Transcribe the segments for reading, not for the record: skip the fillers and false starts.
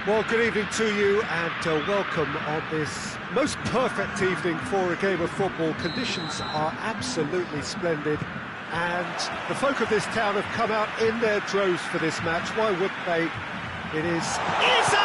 Well, good evening to you and welcome on this most perfect evening for a game of football. Conditions are absolutely splendid and the folk of this town have come out in their droves for this match. Why wouldn't they? It is Isaac!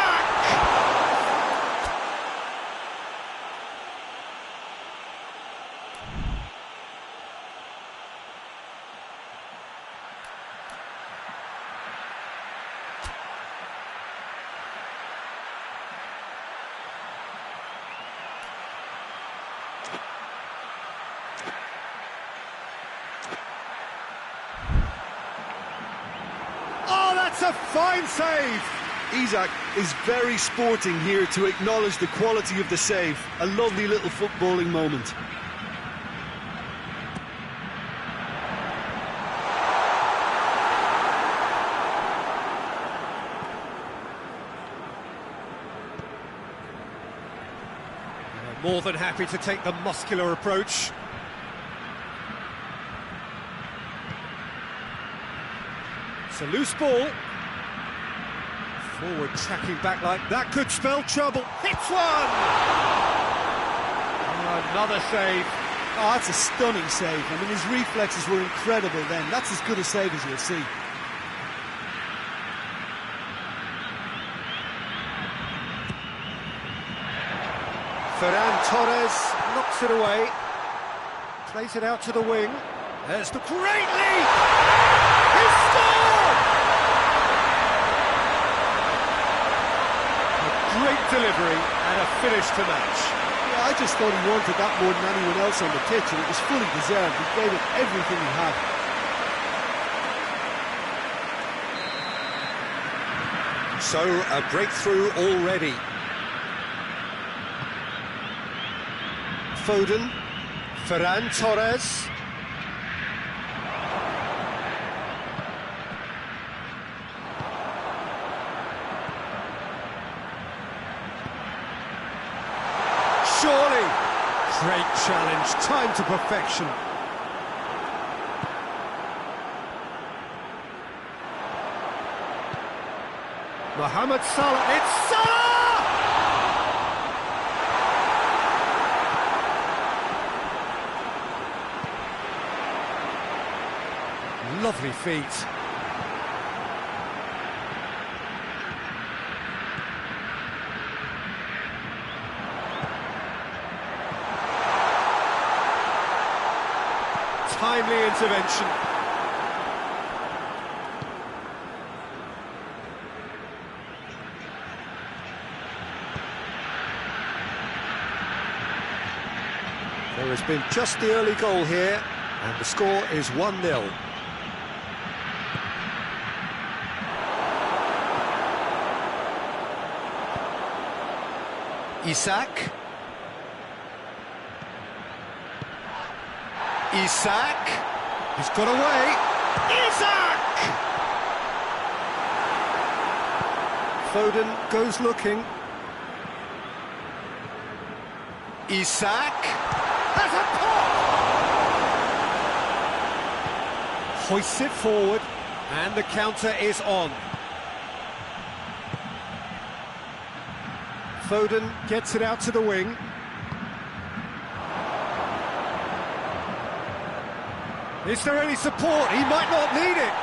That's a fine save! Isaac is very sporting here to acknowledge the quality of the save. A lovely little footballing moment. More than happy to take the muscular approach. It's a loose ball. Forward tracking back like that could spell trouble. Hits one! Another save. Oh, that's a stunning save. I mean, his reflexes were incredible then. That's as good a save as you'll see. Ferran Torres knocks it away. Plays it out to the wing. There's the great lead! He scored! Great delivery and a finish to match. Yeah, I just thought he wanted that more than anyone else on the pitch, and it was fully deserved. He gave it everything he had. So, a breakthrough already. Foden, Ferran Torres. Surely! Great challenge, time to perfection. Mohamed Salah, it's Salah! Lovely feet. Timely intervention. There has been just the early goal here, and the score is 1-0. Isaac. Isaac, he's got away. Isaac! Foden goes looking. Isaac has a pop! Hoists it forward, and the counter is on. Foden gets it out to the wing. Is there any support? He might not need it.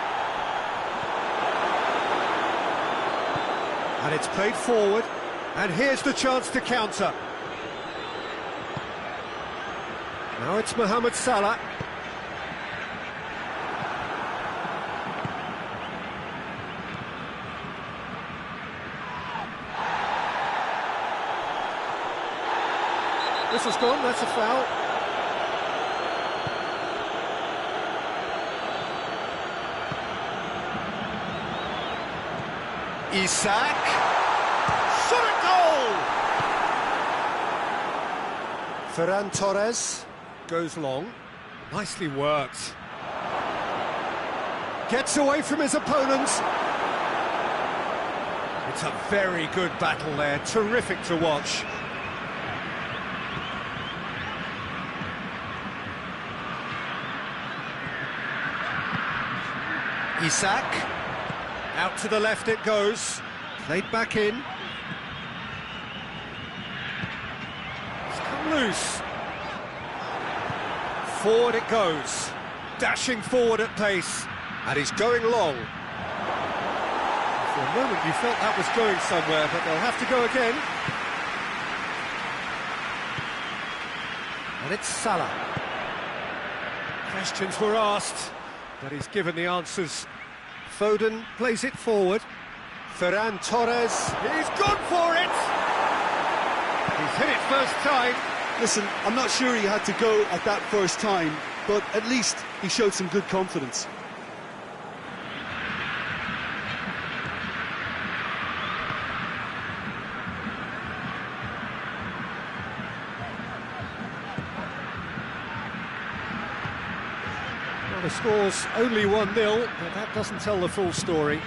And it's played forward, and here's the chance to counter. Now it's Mohamed Salah. This has gone, that's a foul. Isaac, shot at goal! Ferran Torres goes long, nicely worked. Gets away from his opponents. It's a very good battle there, terrific to watch. Isaac. Out to the left it goes. Played back in. loose. Forward it goes, dashing forward at pace, and he's going long. For a moment you felt that was going somewhere, but they'll have to go again. And it's Salah. Questions were asked, but he's given the answers. Foden plays it forward. Ferran Torres, he's gone for it! He's hit it first time. Listen, I'm not sure he had to go at that first time, but at least he showed some good confidence. Well, the score's only 1-0, but that doesn't tell the full story.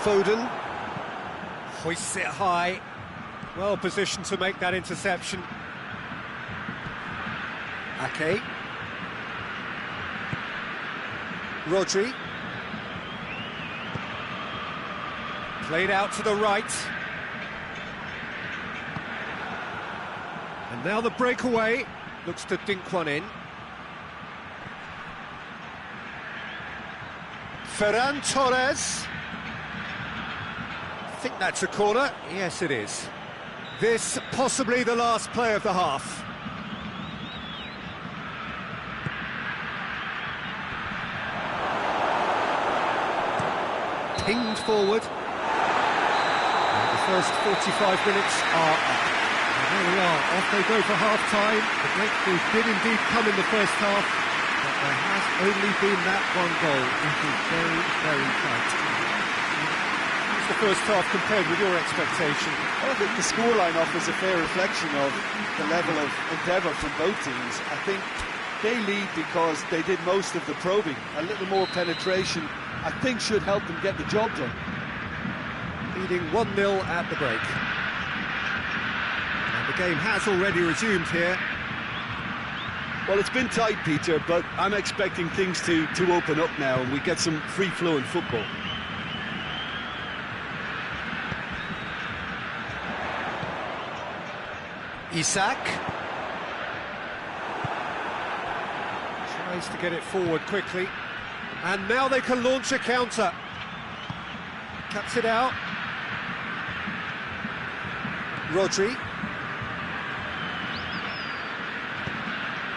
Foden hoists it high, well positioned to make that interception. Ake. Rodri. Played out to the right. And now the breakaway, looks to dink one in. Ferran Torres. I think that's a corner. Yes, it is. This possibly the last play of the half. Pinged forward. And the first 45 minutes are up. And there we are, off they go for half-time. The breakthrough did indeed come in the first half, but there has only been that one goal. It is very, very tight. The first half compared with your expectation? I think the scoreline offers a fair reflection of the level of endeavour from both teams. I think they lead because they did most of the probing. A little more penetration, I think, should help them get the job done. Leading 1-0 at the break. And the game has already resumed here. Well, it's been tight, Peter, but I'm expecting things to open up now and we get some free-flowing football. Isak tries to get it forward quickly, and now they can launch a counter. Cuts it out. Rodri,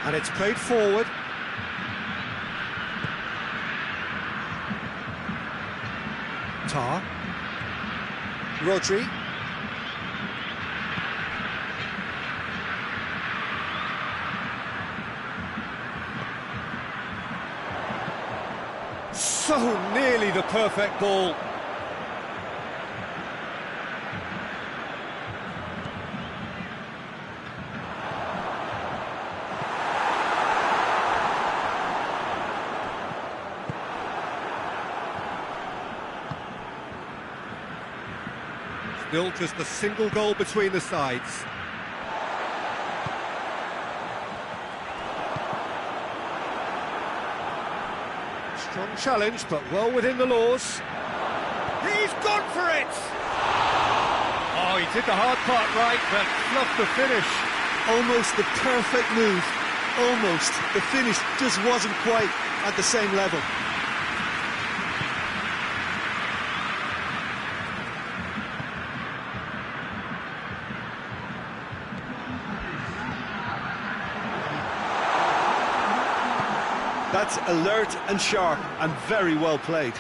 and it's played forward. Tar. Rodri. So nearly the perfect ball. Still just a single goal between the sides. Strong challenge, but well within the laws. He's gone for it! Oh, he did the hard part right, but fluffed the finish. Almost the perfect move. Almost. The finish just wasn't quite at the same level. That's alert and sharp and very well played.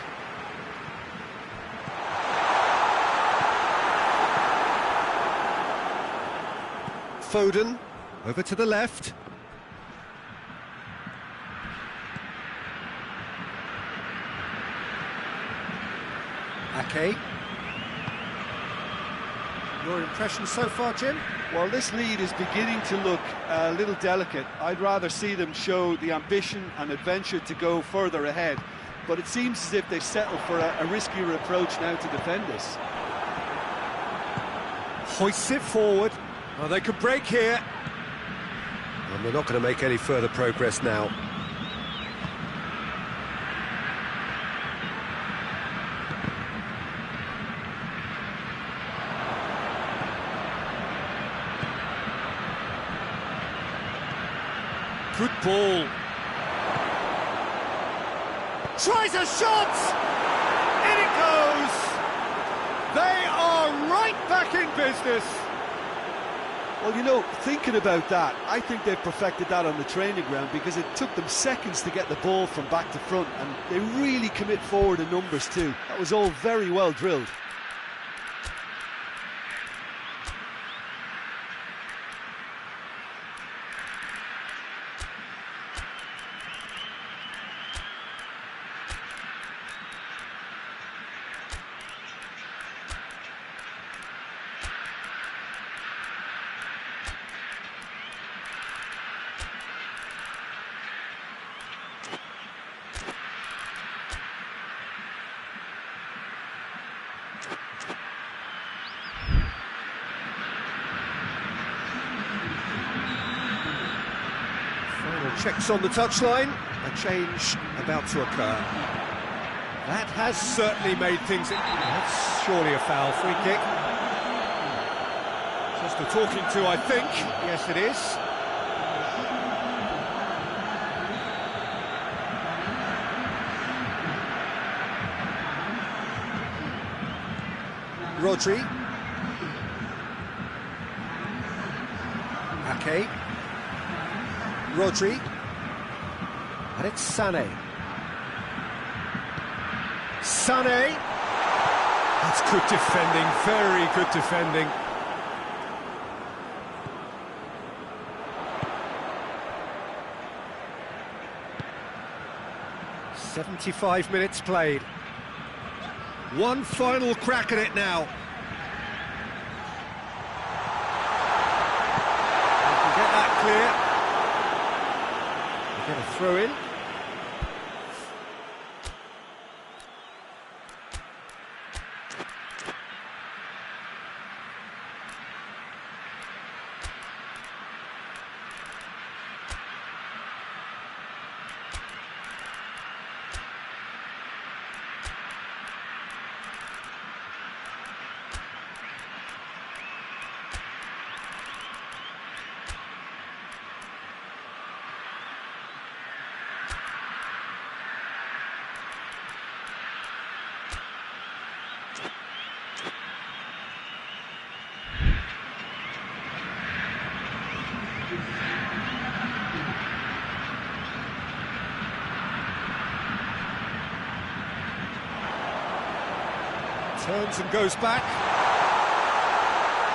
Foden, over to the left. Ake. Your impression so far, Jim? Well, this lead is beginning to look a little delicate. I'd rather see them show the ambition and adventure to go further ahead. But it seems as if they've settled for a riskier approach now to defend this. Hoists it forward. Oh, they could break here. And they're not going to make any further progress now. ball. Tries a shot! In it goes! They are right back in business. Well, you know, thinking about that, I think they've perfected that on the training ground because it took them seconds to get the ball from back to front, and they really commit forward in numbers too. That was all very well drilled. Checks on the touchline, a change about to occur. That has certainly made things... That's surely a foul, free kick. Just a talking to, I think. Yes, it is. Rodri. Ake. Rodri. And it's Sané. Sané! That's good defending, very good defending. "75 minutes played. One final crack at it now. They can get that clear. Get a throw in. Turns and goes back.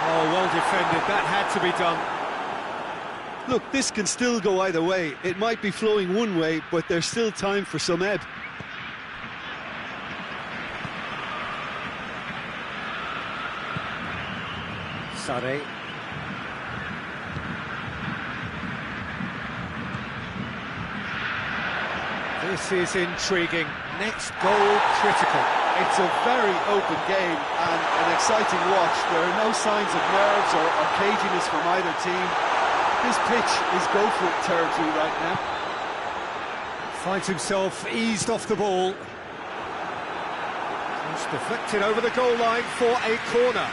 Oh, well defended. That had to be done. Look, this can still go either way. It might be flowing one way, but there's still time for some ebb. Sané. This is intriguing. Next goal critical. It's a very open game and an exciting watch. There are no signs of nerves or caginess from either team. This pitch is go-for-it territory right now. Finds himself eased off the ball. Just deflected over the goal line for a corner.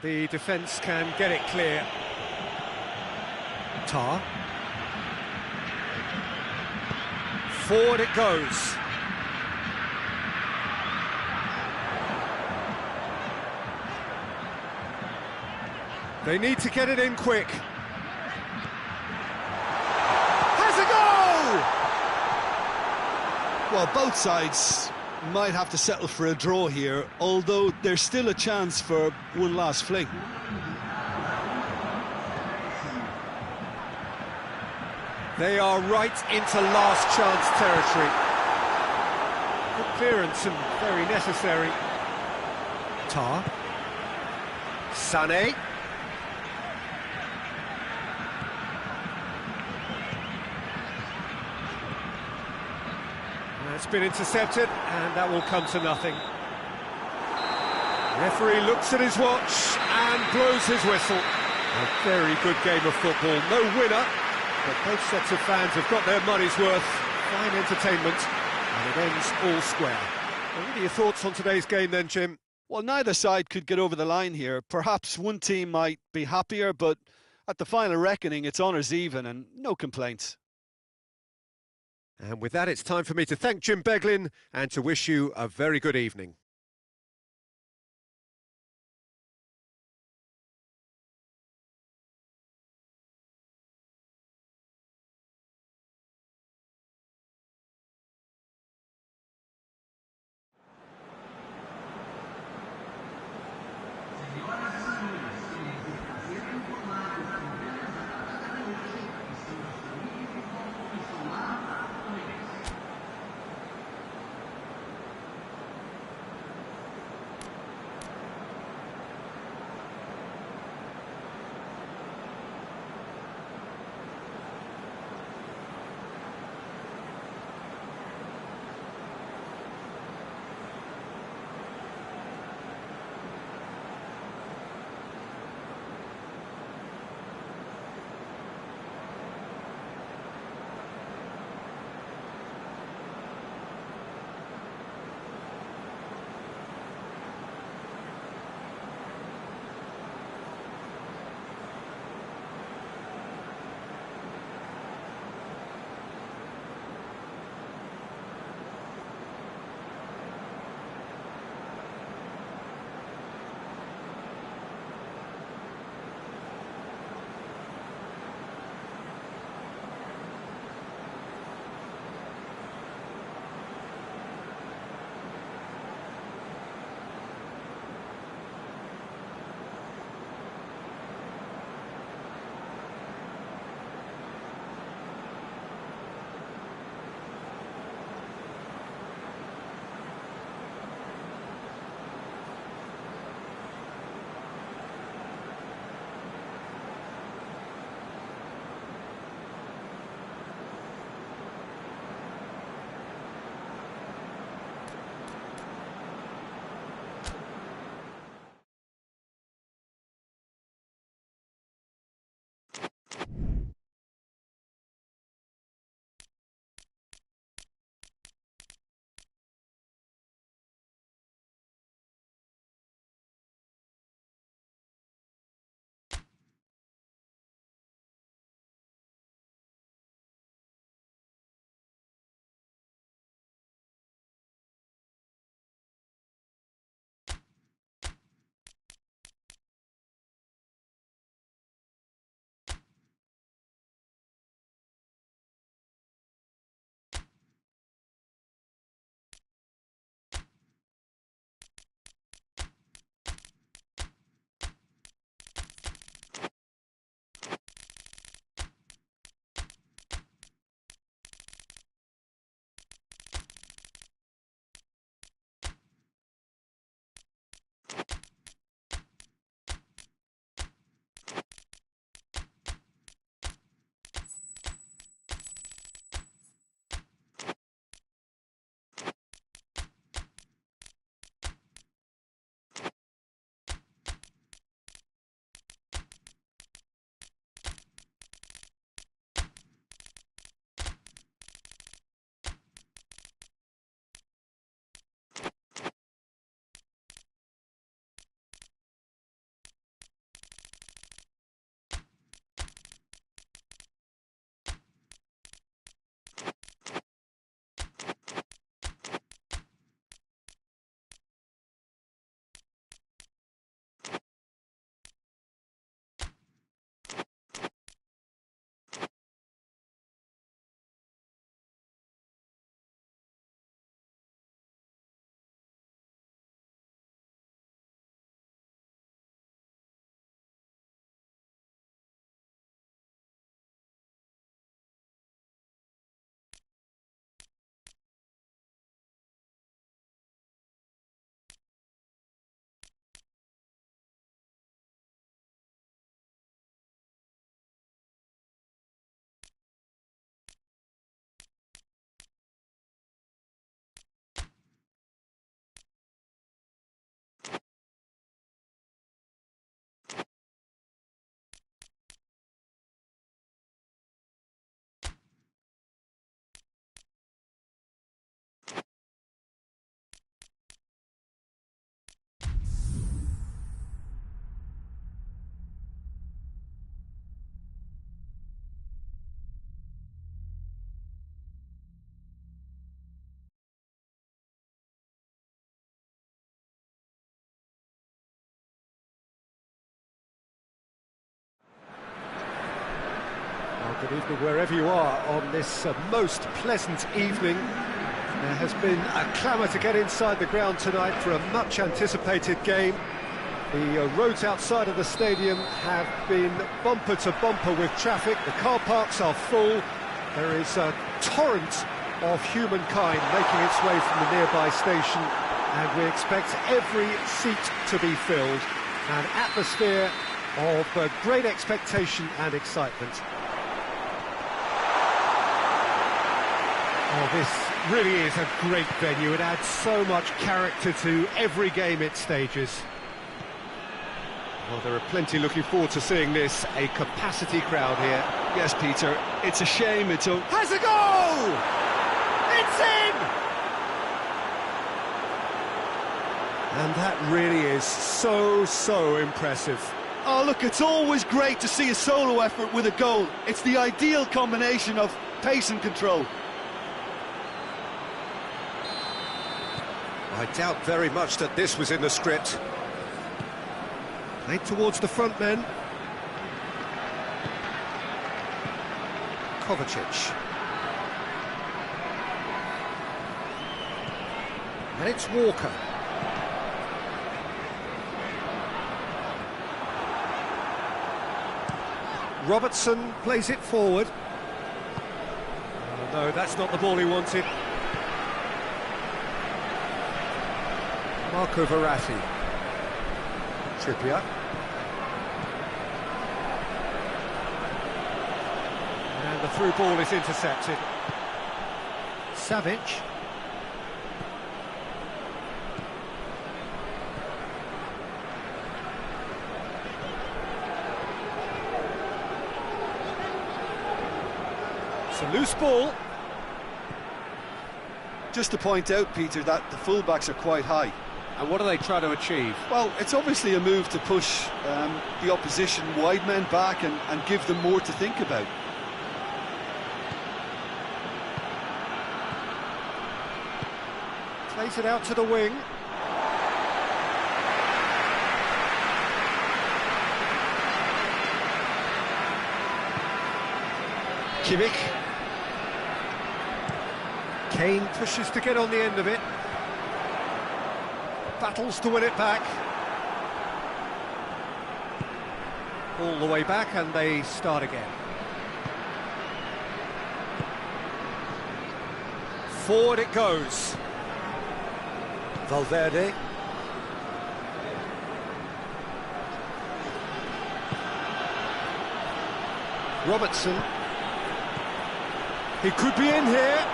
The defence can get it clear. Tar. Forward it goes. They need to get it in quick. Has a goal! Well, both sides might have to settle for a draw here, although there's still a chance for one last fling. They are right into last chance territory. Good clearance and very necessary. Tar. Sané. It's been intercepted, and that will come to nothing. Referee looks at his watch and blows his whistle. A very good game of football. No winner, but both sets of fans have got their money's worth. Fine entertainment, and it ends all square. Well, what are your thoughts on today's game then, Jim? Well, neither side could get over the line here. Perhaps one team might be happier, but at the final reckoning, it's honours even and no complaints. And with that, it's time for me to thank Jim Beglin and to wish you a very good evening. Good evening wherever you are on this most pleasant evening. There has been a clamour to get inside the ground tonight for a much-anticipated game. The roads outside of the stadium have been bumper to bumper with traffic. The car parks are full. There is a torrent of humankind making its way from the nearby station, and we expect every seat to be filled. An atmosphere of great expectation and excitement. Oh, this really is a great venue. It adds so much character to every game it stages. Well, there are plenty looking forward to seeing this. A capacity crowd here. Yes, Peter, it's a shame it's... Has a goal! It's in! And that really is so impressive. Oh, look, it's always great to see a solo effort with a goal. It's the ideal combination of pace and control. I doubt very much that this was in the script. Played towards the front men. Kovacic. And it's Walker. Robertson plays it forward. Oh, no, that's not the ball he wanted. Marco Verratti. Trippier. And the through ball is intercepted. Savic. It's a loose ball. Just to point out, Peter, that the fullbacks are quite high. And what do they try to achieve? Well, it's obviously a move to push the opposition wide men back and give them more to think about. Plays it out to the wing. Kimmich. Kane pushes to get on the end of it. Battles to win it back. All the way back, and they start again. Forward it goes. Valverde. Robertson. He could be in here.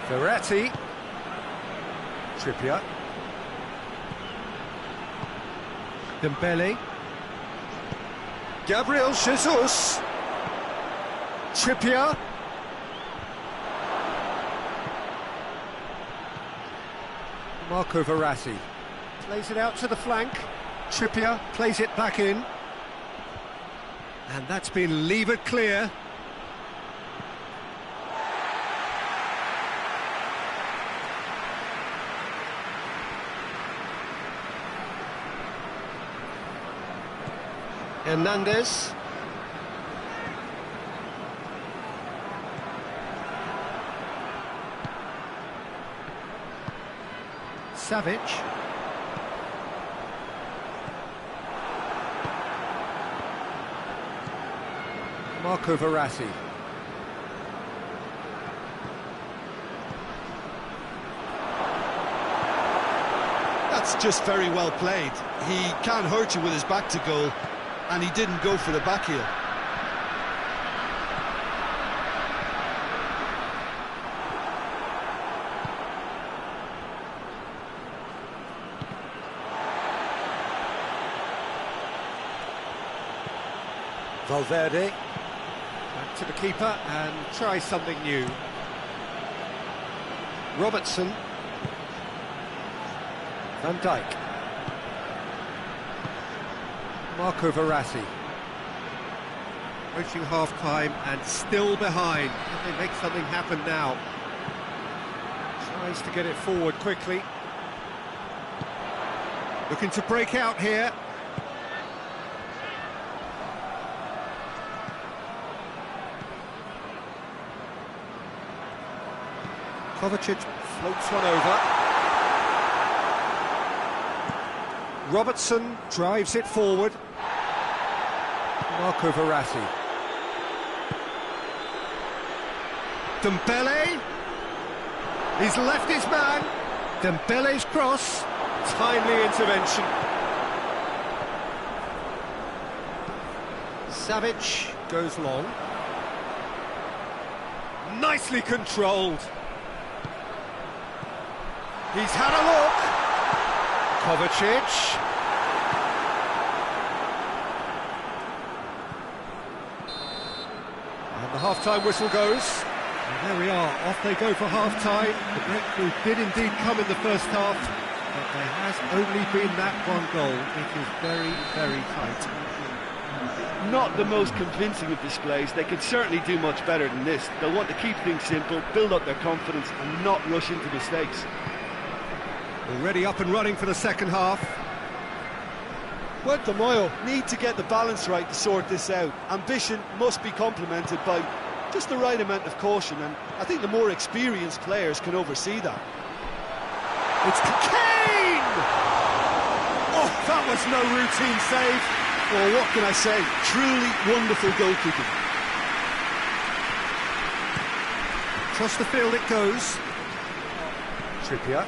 Verratti. Trippier. Dembele. Gabriel Jesus. Trippier. Marco Verratti. Plays it out to the flank. Trippier plays it back in. And that's been levered clear. Hernandez. Savic. Marco Verratti. That's just very well played. He can't hurt you with his back to goal, and he didn't go for the back heel. Valverde. Back to the keeper and try something new. Robertson. Van Dijk. Marco Verratti. Approaching half-time and still behind. Can they make something happen now? Tries to get it forward quickly. Looking to break out here. Kovacic floats one over. Robertson drives it forward. Marco Verratti. Dembele. He's left his man. Dembele's cross. Timely intervention. Savic goes long. Nicely controlled. He's had a look. Kovacic. And the half-time whistle goes. And there we are, off they go for half-time. The breakthrough did indeed come in the first half, but there has only been that one goal. It is very, very tight. Not the most convincing of displays. They could certainly do much better than this. They'll want to keep things simple, build up their confidence and not rush into mistakes. Already up and running for the second half. Puerto Moyo need to get the balance right to sort this out. Ambition must be complemented by just the right amount of caution, and I think the more experienced players can oversee that. It's Kane! Oh, that was no routine save. Well, what can I say? Truly wonderful goalkeeping. Across the field it goes. Trippier.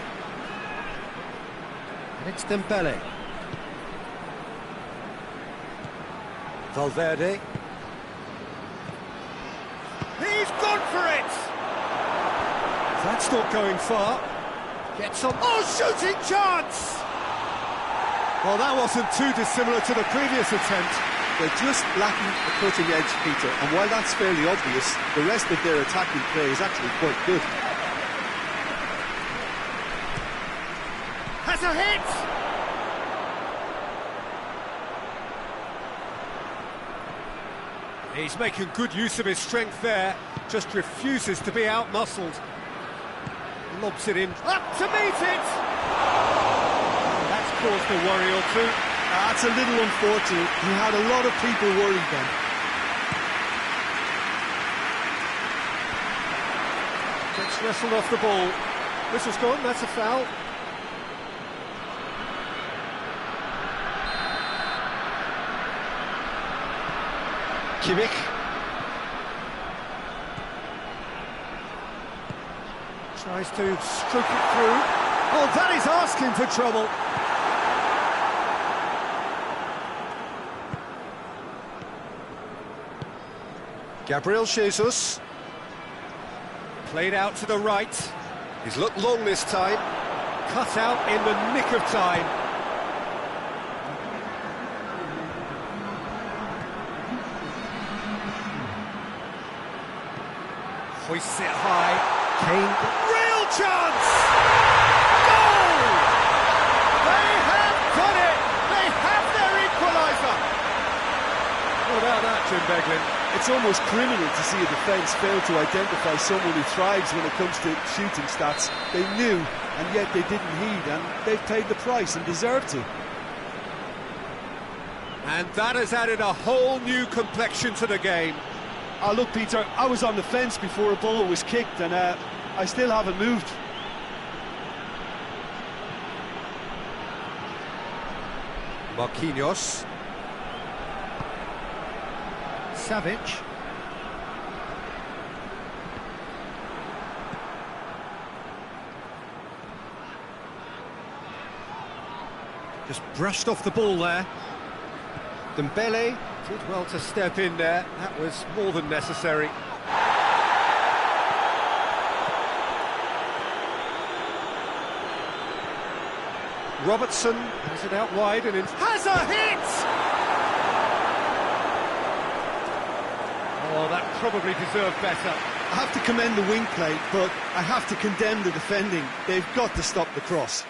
And it's Dembele. Valverde. He's gone for it! That's not going far. Gets on. Oh, shooting chance! Well, that wasn't too dissimilar to the previous attempt. They're just lacking a cutting edge, Peter, and while that's fairly obvious, the rest of their attacking play is actually quite good. Has a hit! He's making good use of his strength there, just refuses to be out-muscled. Lobs it in, up to meet it! That's caused a worry or two. That's a little unfortunate. He had a lot of people worried then. Gets wrestled off the ball. Whistle's gone, that's a foul. Kimmich. Tries to stroke it through. Oh, that is asking for trouble. Gabriel Jesus. Played out to the right. He's looked long this time. Cut out in the nick of time. Hoists it high. Kane, real chance! Goal! They have done it! They have their equaliser! What about that, Jim Beglin? It's almost criminal to see a defence fail to identify someone who thrives when it comes to shooting stats. They knew, and yet they didn't heed, and they've paid the price and deserve to. And that has added a whole new complexion to the game. Oh, look, Peter, I was on the fence before a ball was kicked, and I still haven't moved. Marquinhos. Savic. Just brushed off the ball there. Dembele did well to step in there. That was more than necessary. Robertson has it out wide and has a hit! Oh, that probably deserved better. I have to commend the wing play, but I have to condemn the defending. They've got to stop the cross.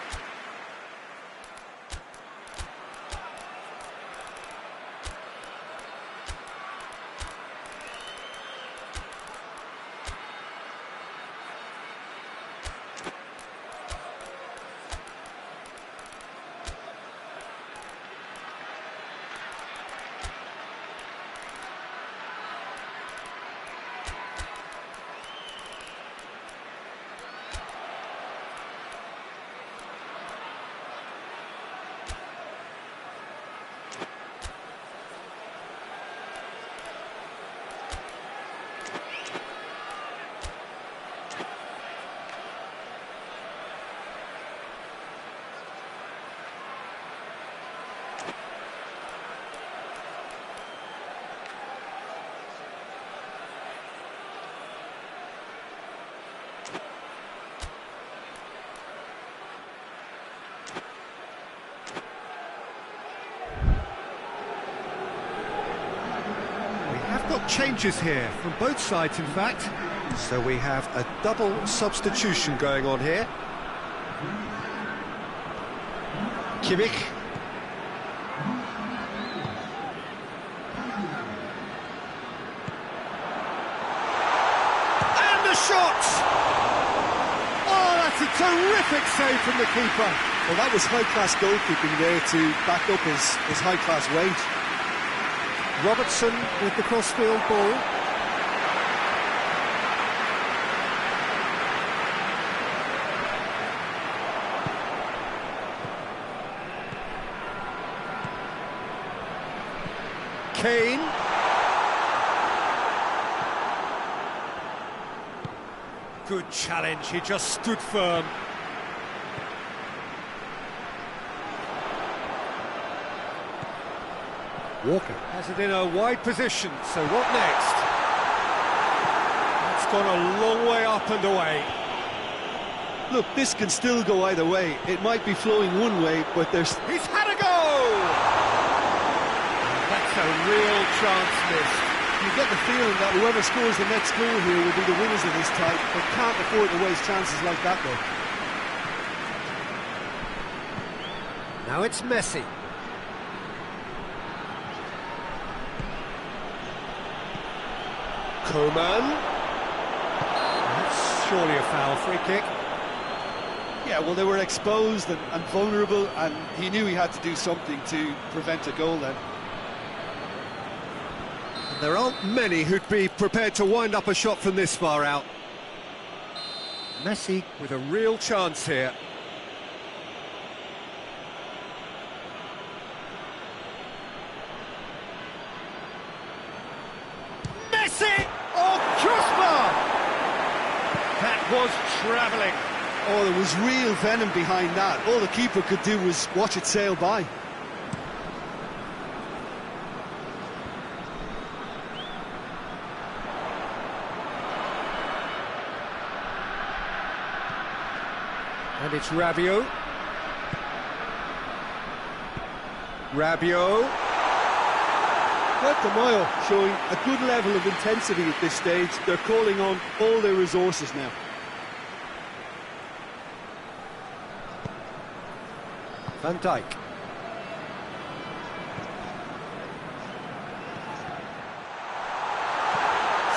changes here, from both sides in fact. So we have a double substitution going on here. Kimmich. And the shot! Oh, that's a terrific save from the keeper. Well, that was high-class goalkeeping there to back up his high-class wage. Robertson with the crossfield ball. Kane. Good challenge, he just stood firm. Walker has it in a wide position, so what next? It's gone a long way up and away. Look, this can still go either way. It might be flowing one way, but there's... He's had a go! That's a real chance missed. You get the feeling that whoever scores the next goal here will be the winners of this tie. They can't afford to waste chances like that, though. Now it's Messi. Coman. That's surely a foul, free kick. Yeah, well, they were exposed and vulnerable, and he knew he had to do something to prevent a goal then. There aren't many who'd be prepared to wind up a shot from this far out. Messi with a real chance here. Messi! Oh, Kusma! That was travelling. Oh, there was real venom behind that. All the keeper could do was watch it sail by. And it's Rabiot. Rabiot. Guatemala showing a good level of intensity at this stage. They're calling on all their resources now. Van Dijk.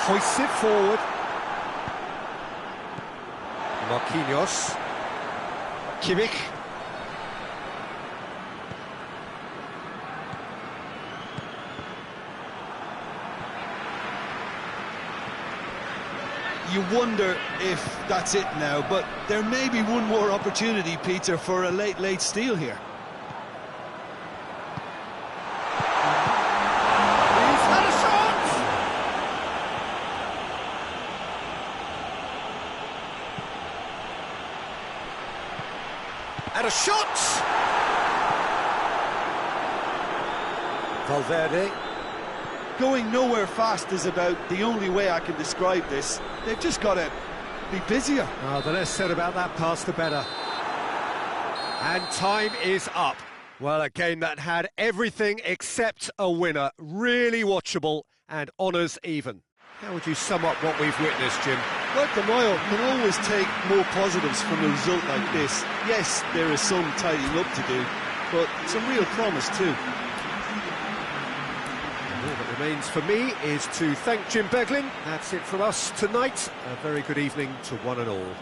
Hoists it forward. Marquinhos. Kimmich. You wonder if that's it now, but there may be one more opportunity, Peter, for a late steal here. He's had a shot! And a shot! Valverde. Going nowhere fast is about the only way I can describe this. They've just got to be busier. Oh, the less said about that pass, the better. And time is up. Well, a game that had everything except a winner. Really watchable and honours even. How would you sum up what we've witnessed, Jim? Guatemala can always take more positives from a result like this. Yes, there is some tidying up to do, but some real promise too. All that remains for me is to thank Jim Beglin. That's it from us tonight. A very good evening to one and all.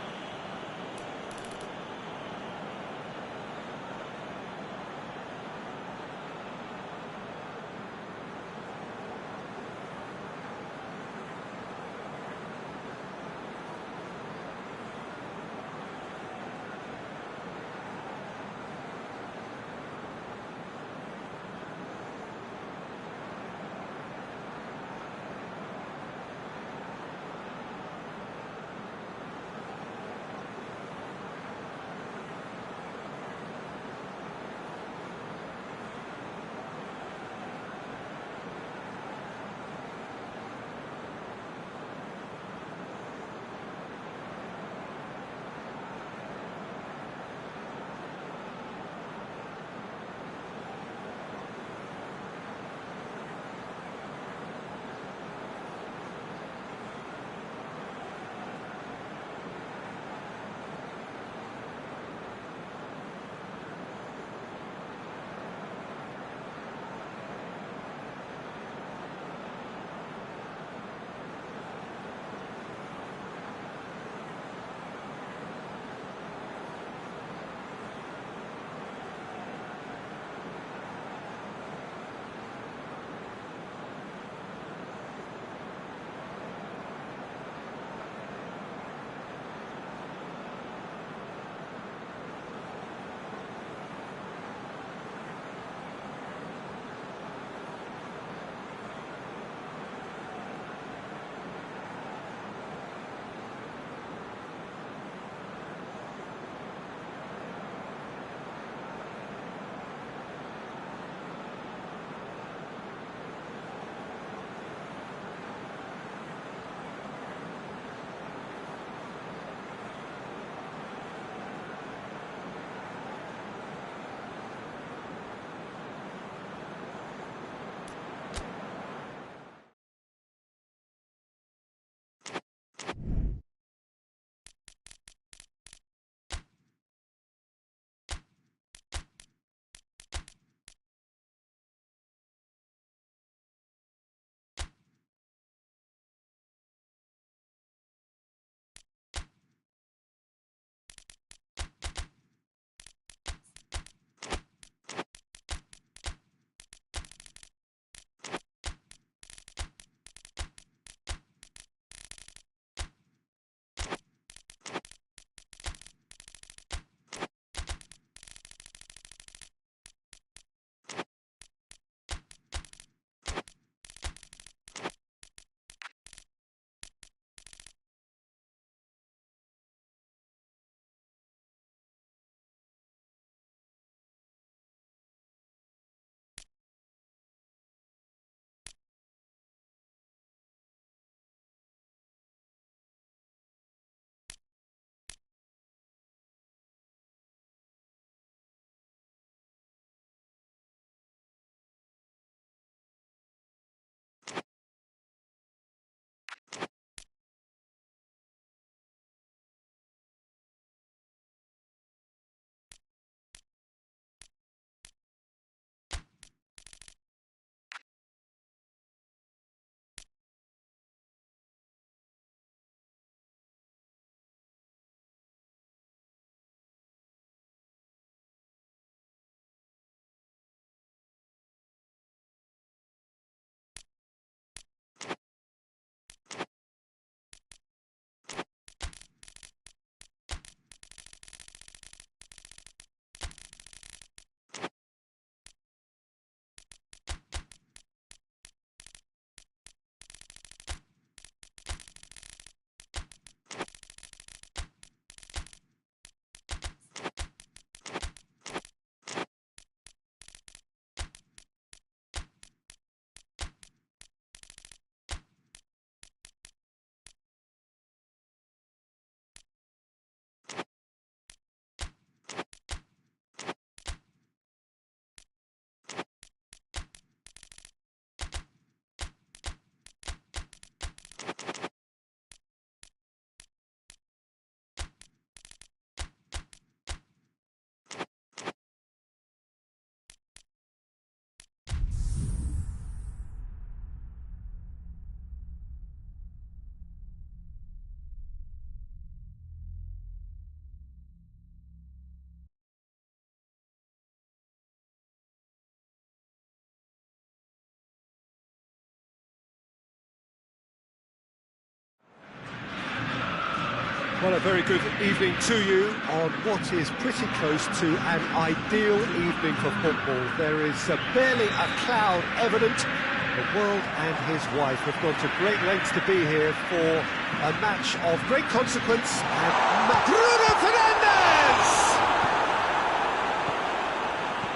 Well, a very good evening to you on what is pretty close to an ideal evening for football. There is barely a cloud evident. The world and his wife have gone to great lengths to be here for a match of great consequence. And Bruno Fernandes!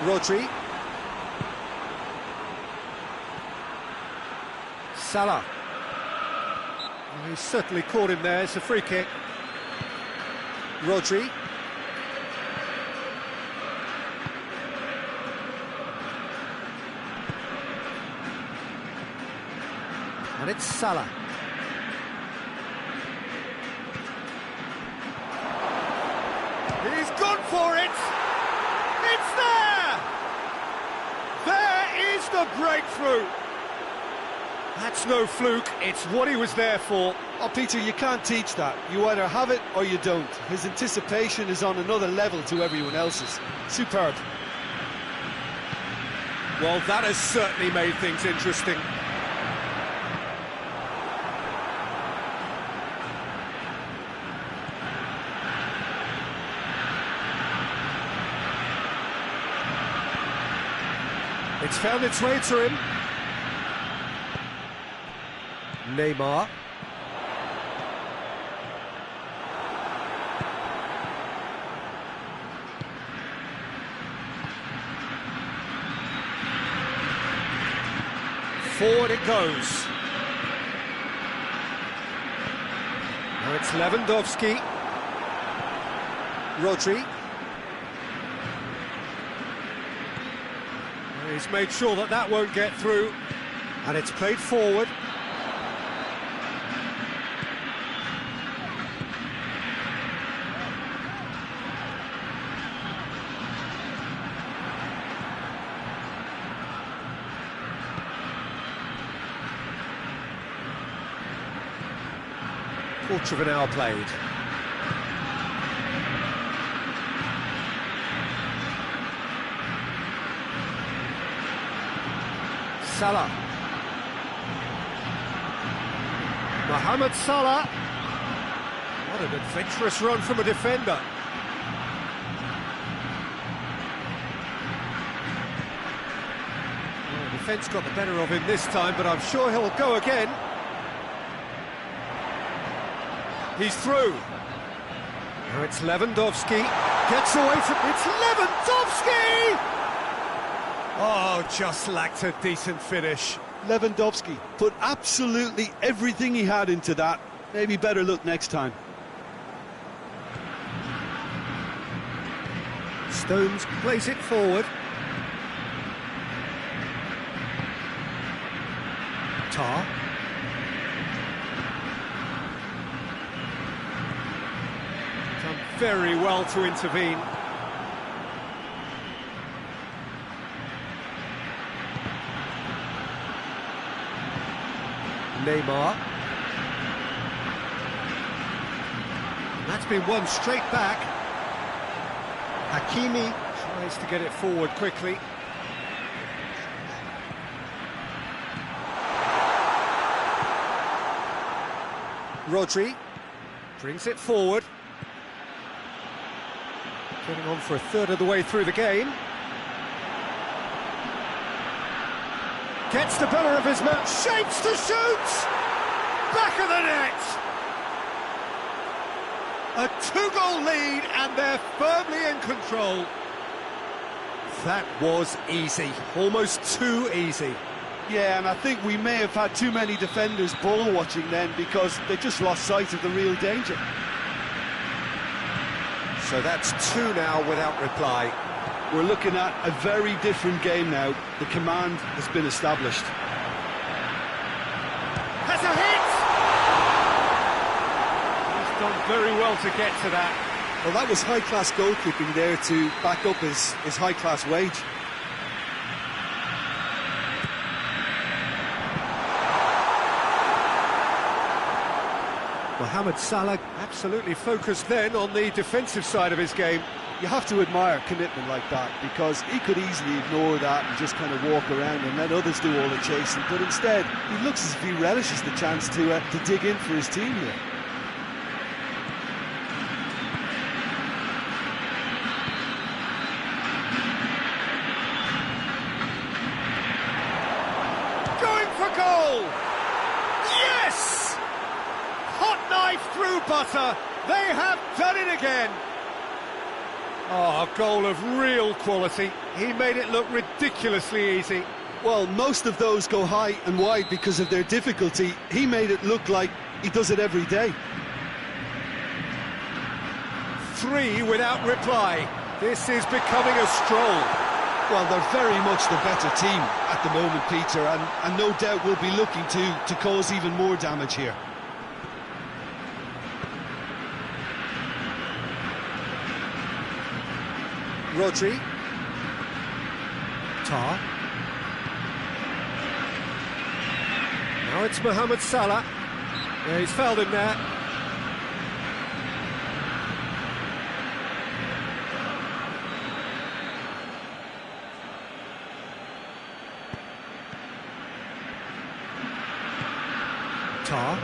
Rodri. Salah. Well, he's certainly caught him there. It's a free kick. Rodri. And it's Salah. He's gone for it! It's there! There is the breakthrough! That's no fluke, it's what he was there for. Oh, Peter, you can't teach that. You either have it or you don't. His anticipation is on another level to everyone else's. Superb. Well, that has certainly made things interesting. It's found its way to him. Neymar. Forward it goes. Now it's Lewandowski. Rodri. He's made sure that that won't get through. And it's played forward. Quarter of an hour played. Salah. Mohamed Salah. What an adventurous run from a defender. Well, the defence got the better of him this time, but I'm sure he'll go again. He's through. Now it's Lewandowski. Gets away from... It's Lewandowski! Oh, just lacked a decent finish. Lewandowski put absolutely everything he had into that. Maybe better look next time. Stones plays it forward. Tar. Done very well to intervene. Neymar. That's been won straight back. Hakimi tries to get it forward quickly. Rodri brings it forward. Getting on for a third of the way through the game. Gets the better of his man, shapes to shoot! Back of the net! A two-goal lead and they're firmly in control. That was easy, almost too easy. Yeah, and I think we may have had too many defenders ball watching then because they just lost sight of the real danger. So that's two now without reply. We're looking at a very different game now. The command has been established. Has a hit! He's done very well to get to that. Well, that was high-class goalkeeping there to back up his high-class wage. Mohamed Salah absolutely focused then on the defensive side of his game. You have to admire commitment like that because he could easily ignore that and just kind of walk around and let others do all the chasing, but instead he looks as if he relishes the chance to dig in for his team here. goal! Yes! Hot knife through butter. They have done it again. Oh, a goal of real quality. He made it look ridiculously easy. Well, most of those go high and wide because of their difficulty. He made it look like he does it every day. 3 without reply. This is becoming a stroll. Well, they're very much the better team at the moment, Peter, and no doubt will be looking to cause even more damage here. Rodri. Tar. Now it's Mohamed Salah. Yeah, he's fouled him there. Tar.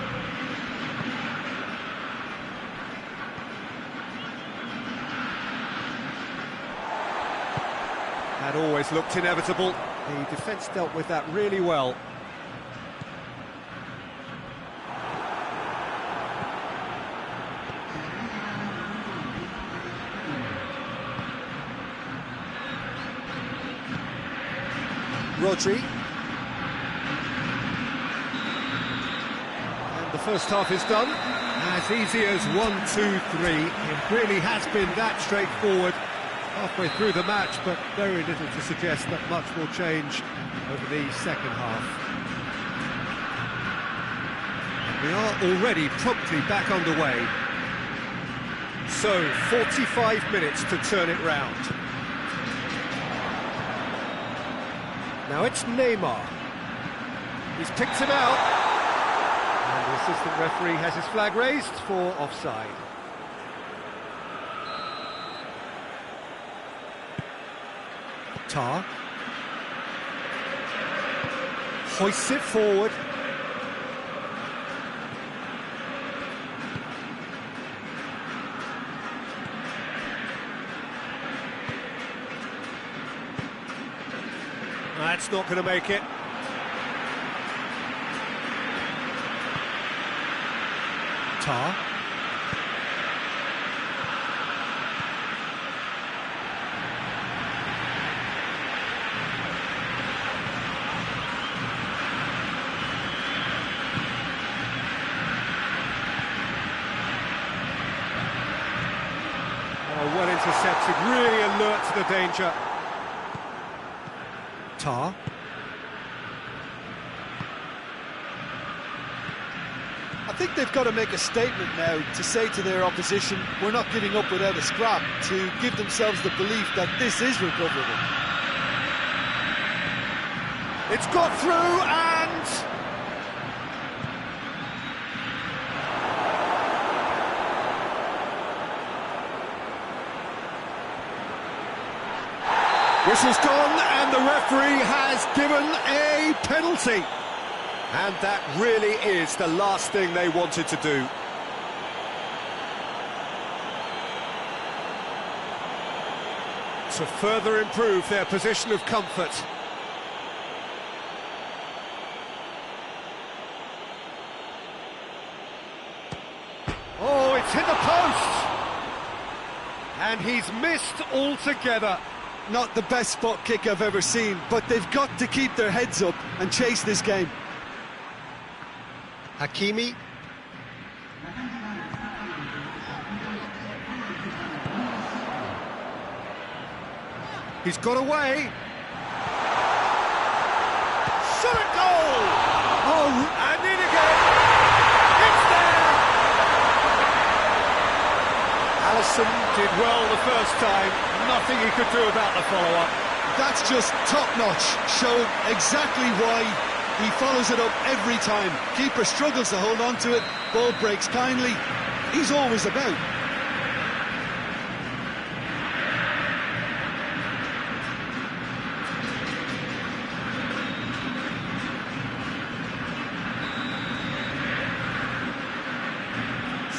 That always looked inevitable. The defence dealt with that really well. Rodri. And the first half is done. As easy as 1, 2, 3. It really has been that straightforward halfway through the match, but very little to suggest that much will change over the second half. We are already promptly back underway. So, 45 minutes to turn it round. Now it's Neymar. He's picked him out. And the assistant referee has his flag raised for offside. Tar. Hoists it forward. That's not going to make it. Tar. Oh, well intercepted, really alert to the danger. Tar. I think they've got to make a statement now to say to their opposition, we're not giving up without a scrap, to give themselves the belief that this is recoverable. It's got through and... Whistle's gone and the referee has given a penalty. And that really is the last thing they wanted to do. To further improve their position of comfort. Oh, it's hit the post! And he's missed altogether. Not the best spot kick I've ever seen, but they've got to keep their heads up and chase this game. Hakimi. He's got away. Shot at goal! Oh, and in again. It's there! Alisson did well the first time. Nothing he could do about the follow-up. That's just top-notch, showing exactly why he follows it up every time. Keeper struggles to hold on to it, ball breaks kindly. He's always about.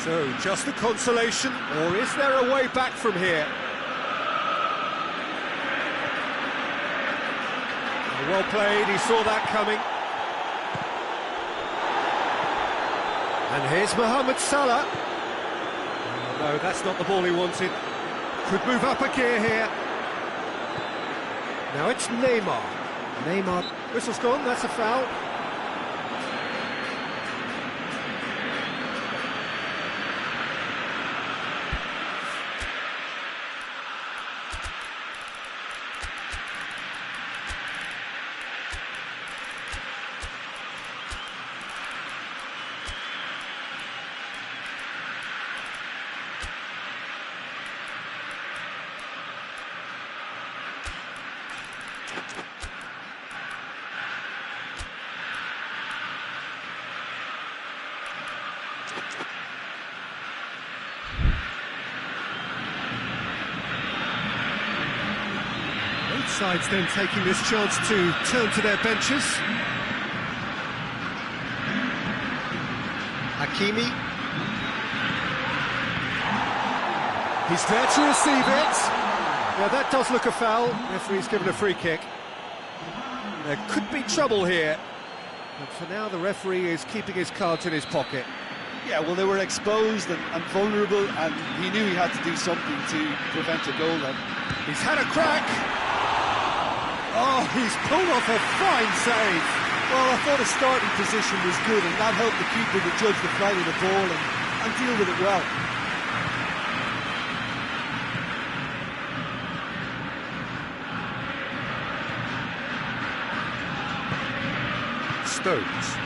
So, just a consolation, or is there a way back from here? Well played, he saw that coming. And here's Mohamed Salah. Oh, no, that's not the ball he wanted. Could move up a gear here. Now it's Neymar. Neymar, whistle's gone, that's a foul. Both sides then taking this chance to turn to their benches. Hakimi. He's there to receive it. Yeah, that does look a foul. Referee's given a free kick. There could be trouble here. But for now, the referee is keeping his cards in his pocket. Yeah, well, they were exposed and vulnerable, and he knew he had to do something to prevent a goal then. He's had a crack. Oh, he's pulled off a fine save. Well, I thought his starting position was good, and that helped the keeper to judge the flight of the ball and deal with it well. Stones.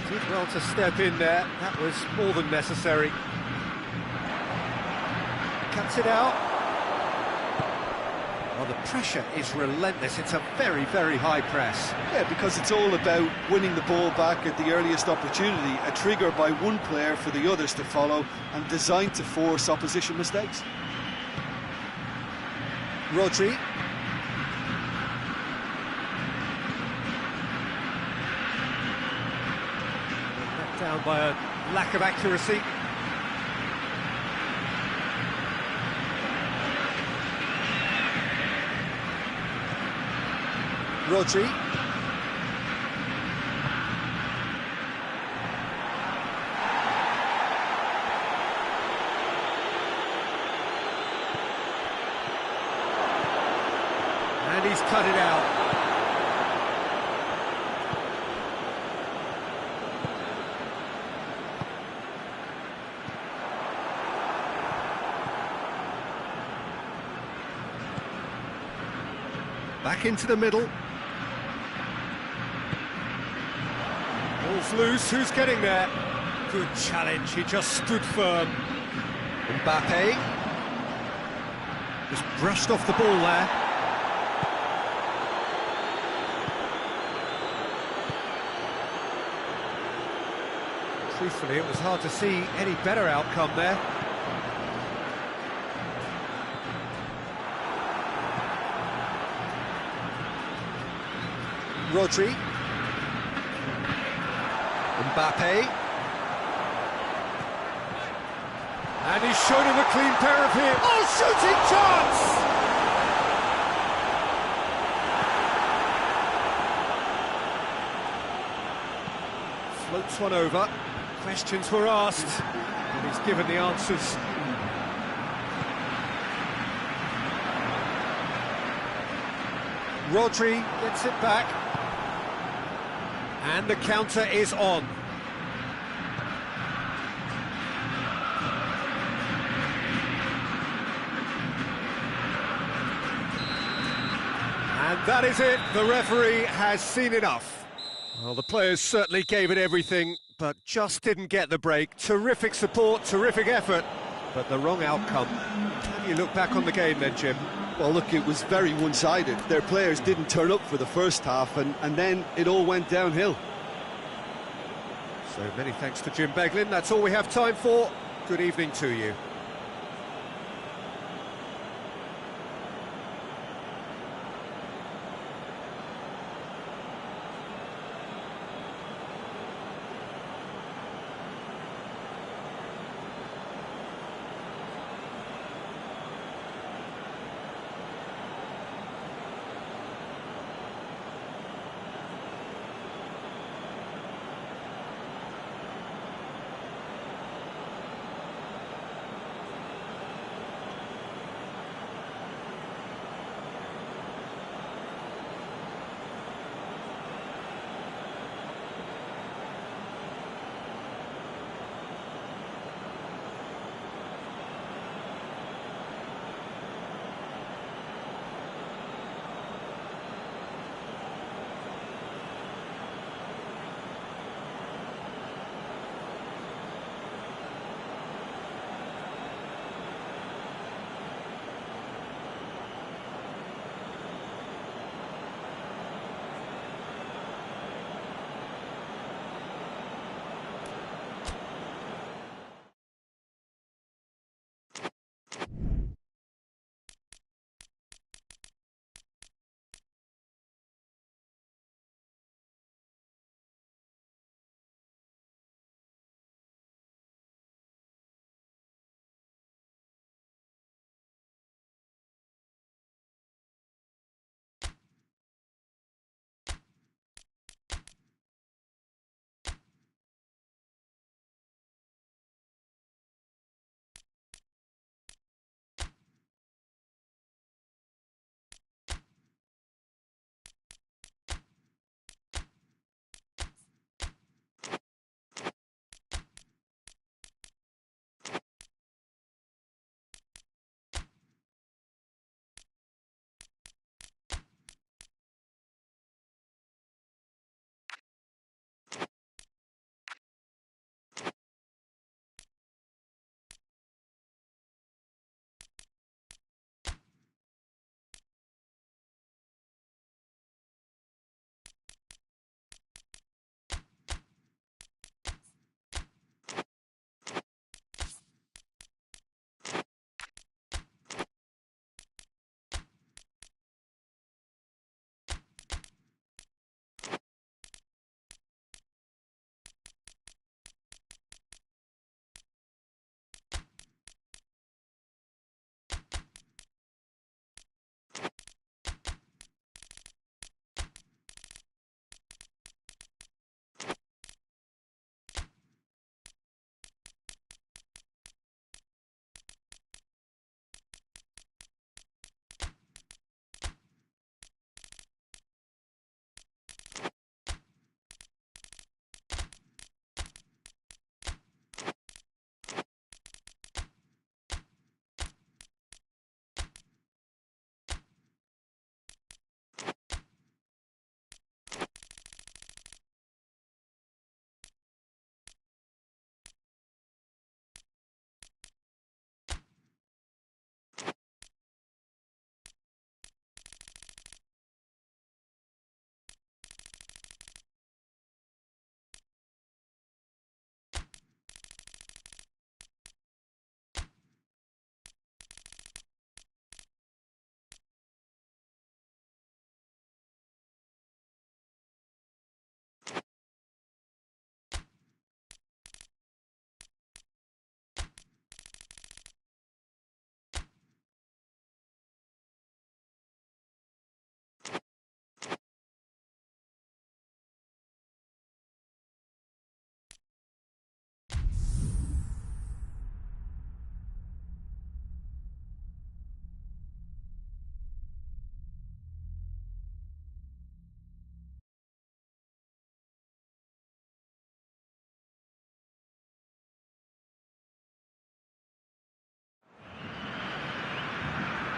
Did well to step in there. That was more than necessary. Cuts it out. Well, the pressure is relentless. It's a very, very high press. Yeah, because it's all about winning the ball back at the earliest opportunity, a trigger by one player for the others to follow, and designed to force opposition mistakes. Rodri. Let down by a lack of accuracy. Rodri. And he's cut it out. Back into the middle. Ball's loose, who's getting there? Good challenge, he just stood firm. Mbappe. Just brushed off the ball there. Truthfully, it was hard to see any better outcome there. Rodri. Mbappe. And he's shown him a clean pair of him. Oh, shooting chance! Floats one over. Questions were asked, and he's given the answers. Rodri gets it back. And the counter is on. And that is it. The referee has seen enough. Well, the players certainly gave it everything, but just didn't get the break. Terrific support, terrific effort, but the wrong outcome. How do you look back on the game then, Jim? Well, look, it was very one-sided. Their players didn't turn up for the first half, and then it all went downhill. So many thanks to Jim Beglin. That's all we have time for. Good evening to you.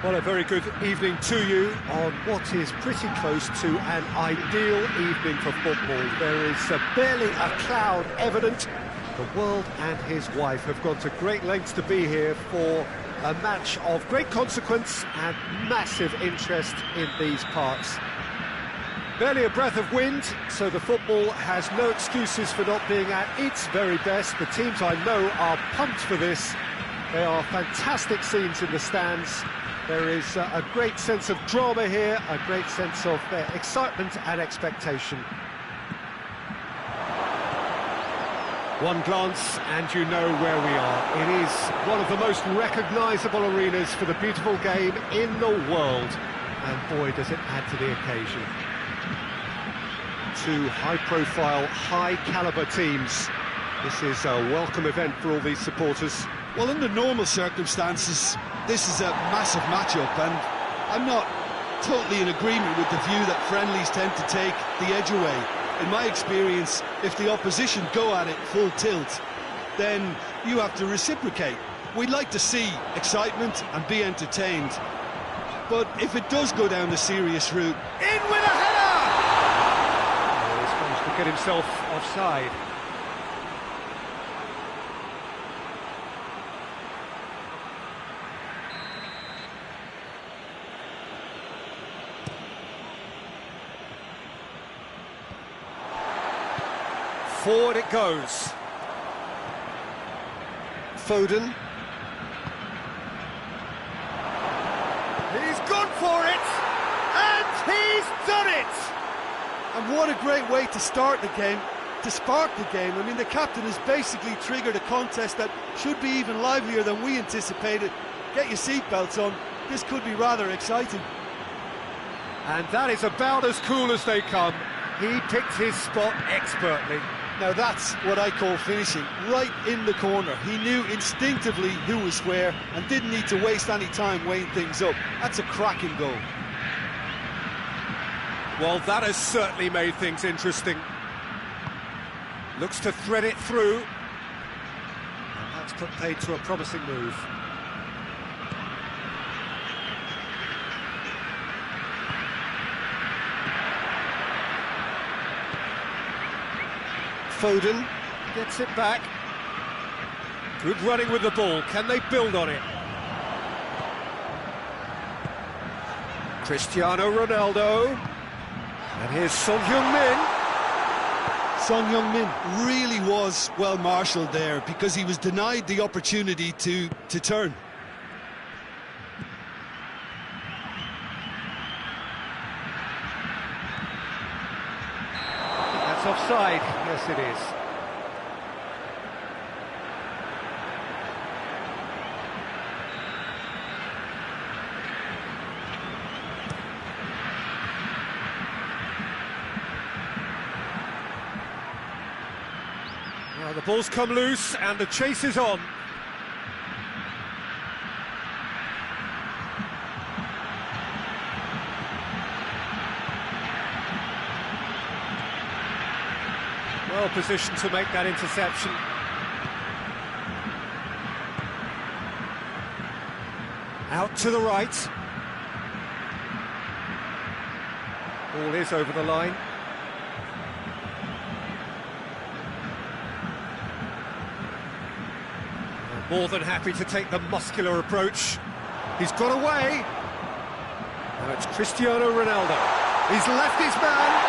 Well, a very good evening to you on what is pretty close to an ideal evening for football. There is barely a cloud evident. The world and his wife have gone to great lengths to be here for a match of great consequence and massive interest in these parts. Barely a breath of wind, so the football has no excuses for not being at its very best. The teams I know are pumped for this. There are fantastic scenes in the stands. There is a great sense of drama here, a great sense of excitement and expectation. One glance and you know where we are. It is one of the most recognisable arenas for the beautiful game in the world. And boy, does it add to the occasion. Two high-profile, high-caliber teams. This is a welcome event for all these supporters. Well, under normal circumstances, this is a massive matchup, and I'm not totally in agreement with the view that friendlies tend to take the edge away. In my experience, if the opposition go at it full tilt, then you have to reciprocate. We'd like to see excitement and be entertained. But if it does go down the serious route... In with a header! Oh, he's managed to get himself offside. Forward it goes. Foden. He's gone for it, and he's done it! And what a great way to start the game, to spark the game. I mean, the captain has basically triggered a contest that should be even livelier than we anticipated. Get your seatbelts on, this could be rather exciting. And that is about as cool as they come. He picked his spot expertly. Now that's what I call finishing, right in the corner. He knew instinctively who was where and didn't need to waste any time weighing things up. That's a cracking goal. Well, that has certainly made things interesting. Looks to thread it through. And that's put paid to a promising move. Foden gets it back. Good running with the ball. Can they build on it? Cristiano Ronaldo. And here's Son Heung-min. Son Heung-min really was well marshalled there because he was denied the opportunity to turn. That's offside. Yes, it is. Well, the ball's come loose and the chase is on. Well positioned to make that interception. Out to the right. Ball is over the line. More than happy to take the muscular approach. He's got away. Now it's Cristiano Ronaldo. He's left his man.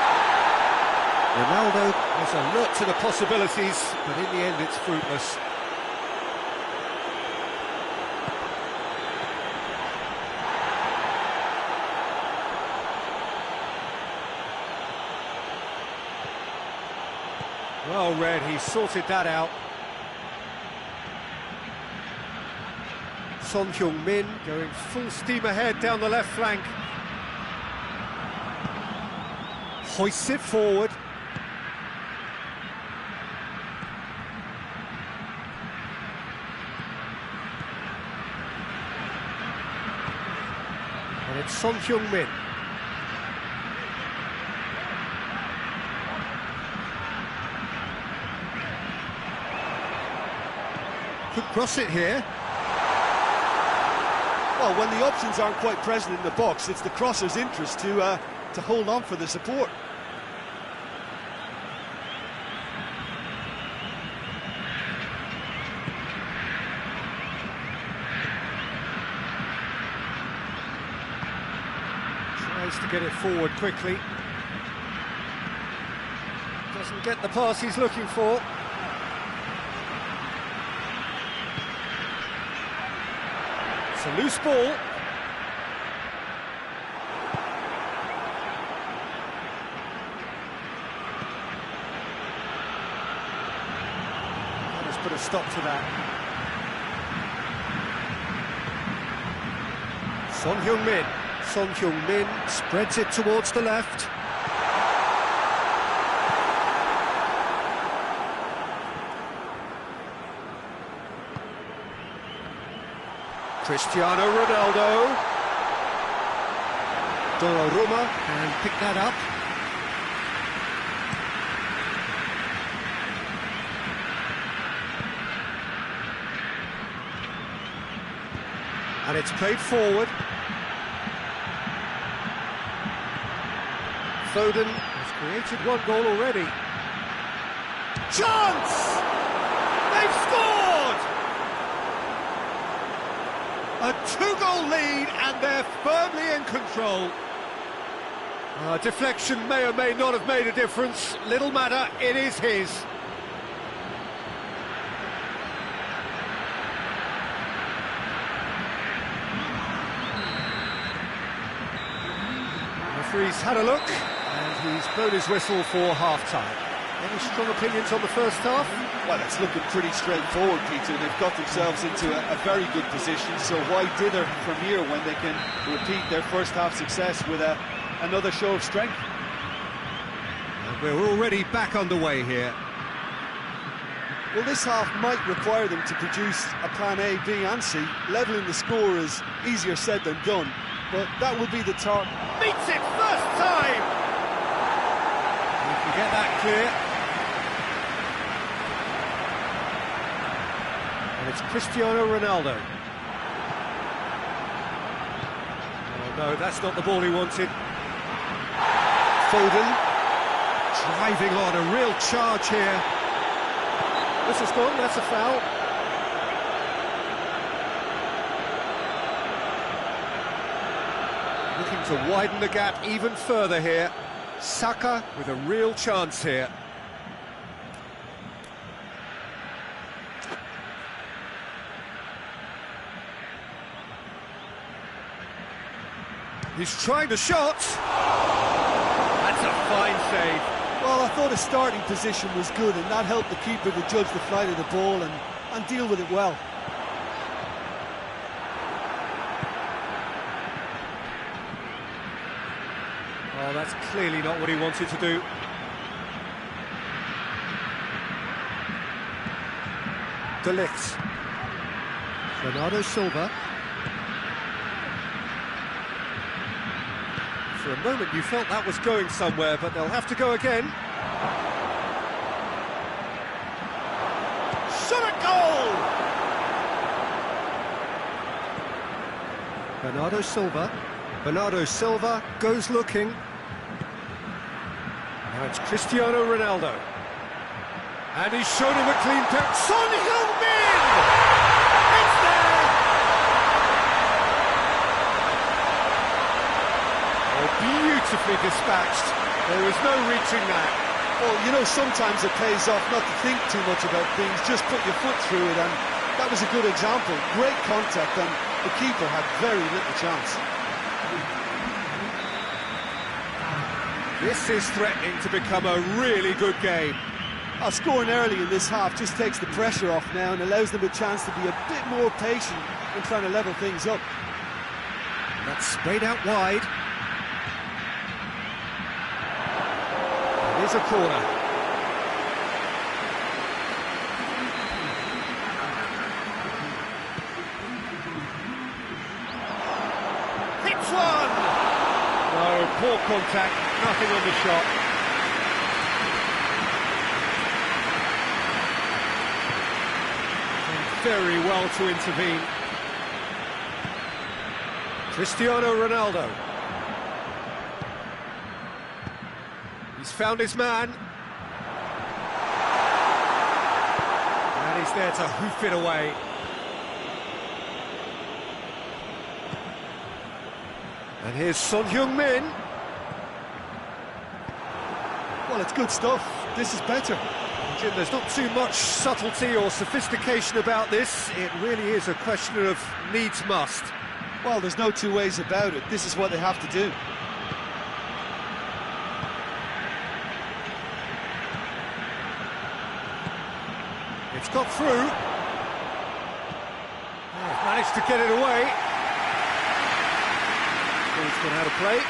Ronaldo is alert to the possibilities, but in the end it's fruitless. Well read, he sorted that out. Son Heung-min going full steam ahead down the left flank. Hoists it forward. And it's Son Heung-min. Could cross it here. Well, when the options aren't quite present in the box, it's the crosser's interest to hold on for the support. Tries to get it forward quickly. Doesn't get the pass he's looking for. It's a loose ball. Let's put a stop to that. Son Heung-min. Son Heung-min spreads it towards the left. Cristiano Ronaldo. Donnarumma can pick that up. And it's played forward. Foden has created one goal already. Chance! They've scored! A two-goal lead and they're firmly in control. Deflection may or may not have made a difference. Little matter, it is his. The referee's had a look and he's blown his whistle for half-time. Any strong opinions on the first half? Well, it's looking pretty straightforward, Peter. They've got themselves into a very good position, so why dither from here when they can repeat their first half success with another show of strength? And we're already back underway here. Well, this half might require them to produce a plan A, B and C. Levelling the score is easier said than done, but that will be the target. Meets it first time! We can get that clear. And it's Cristiano Ronaldo. Oh no, that's not the ball he wanted. Foden driving on, a real charge here. This is gone, that's a foul. Looking to widen the gap even further here. Saka with a real chance here. He's trying the shot. That's a fine save. Well, I thought his starting position was good, and that helped the keeper to judge the flight of the ball and deal with it well. Oh, that's clearly not what he wanted to do. De Ligt. Bernardo Silva. For a moment you felt that was going somewhere, but they'll have to go again. Shot at goal! Bernardo Silva. Bernardo Silva goes looking. Now it's Cristiano Ronaldo. And he's shown him a clean pair. Son Heung-min! It's there! Oh, beautifully dispatched. There was no reaching that. Well, you know, sometimes it pays off not to think too much about things, just put your foot through it, and that was a good example. Great contact, and the keeper had very little chance. This is threatening to become a really good game. Scoring early in this half just takes the pressure off now and allows them a chance to be a bit more patient in trying to level things up. That's sprayed out wide. Here's a corner. Hits one! No, poor contact, nothing on the shot. And very well to intervene. Cristiano Ronaldo. He's found his man. And he's there to hoof it away. And here's Son Heung-min. Well, it's good stuff. This is better. Jim, there's not too much subtlety or sophistication about this. It really is a question of needs must. Well, there's no two ways about it. This is what they have to do. It's got through. Oh, managed to get it away. It's gone out of play.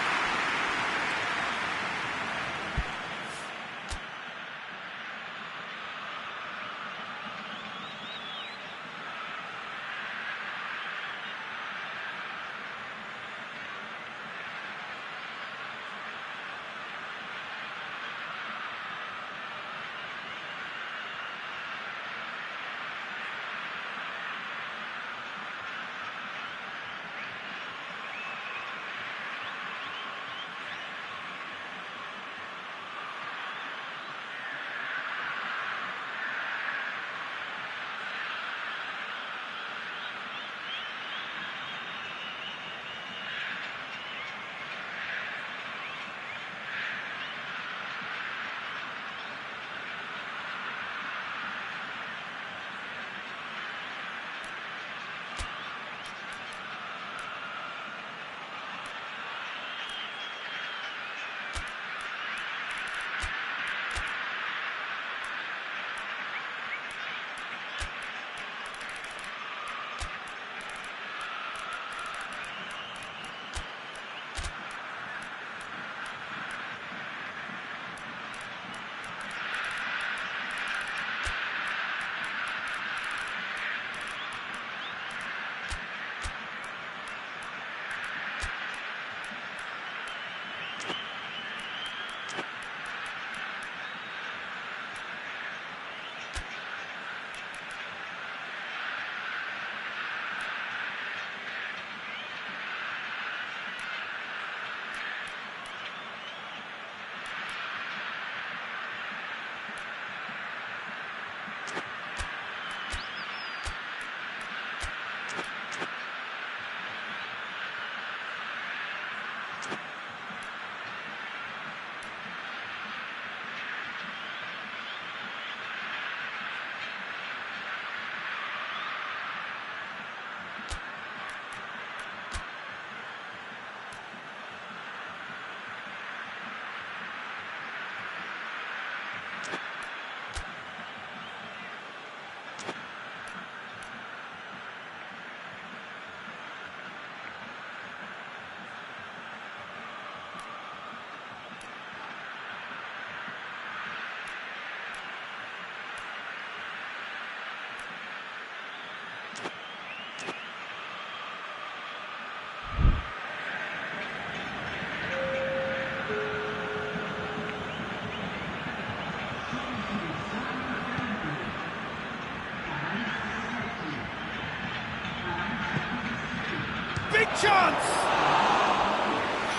Chance!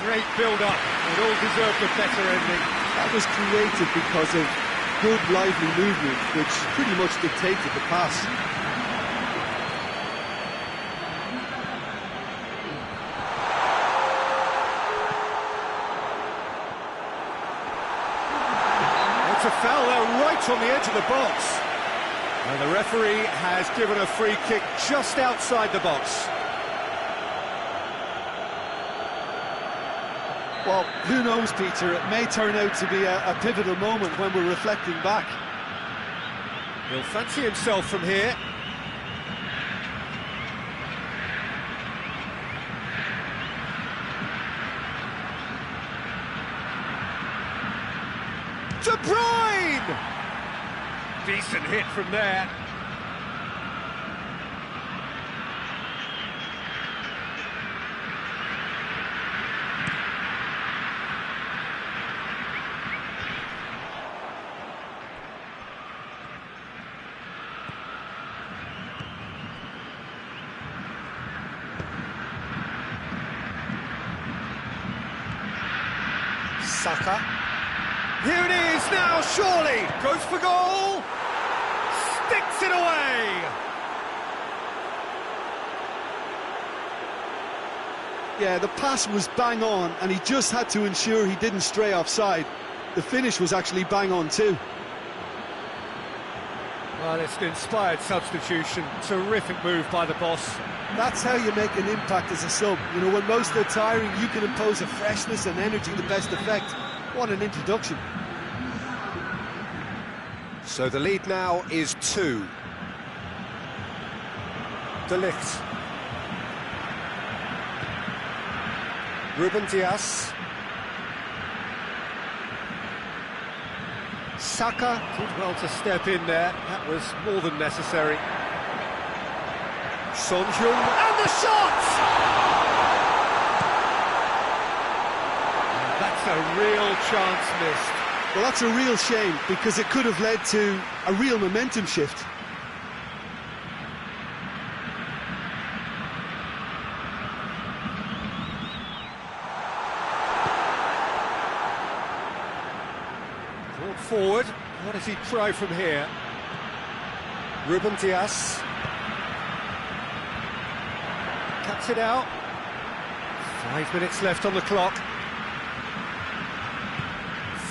Great build-up. It all deserved a better ending. That was created because of good, lively movement, which pretty much dictated the pass. It's a foul there right on the edge of the box. And the referee has given a free kick just outside the box. Well, who knows, Peter? It may turn out to be a pivotal moment when we're reflecting back. He'll fancy himself from here. De Bruyne! Decent hit from there. Saka. Here it is now, surely! Goes for goal! Sticks it away! Yeah, the pass was bang on, and he just had to ensure he didn't stray offside. The finish was actually bang on too. Well, it's an inspired substitution. Terrific move by the boss. That's how you make an impact as a sub. You know, when most are tiring, you can impose a freshness and energy to best effect. What an introduction. So the lead now is 2. De Ligt. Ruben Dias. Saka did well to step in there. That was more than necessary. Son Heung, and the shot! And that's a real chance missed. Well, that's a real shame, because it could have led to a real momentum shift. Brought forward. What does he try from here? Ruben Dias. Cuts it out. 5 minutes left on the clock.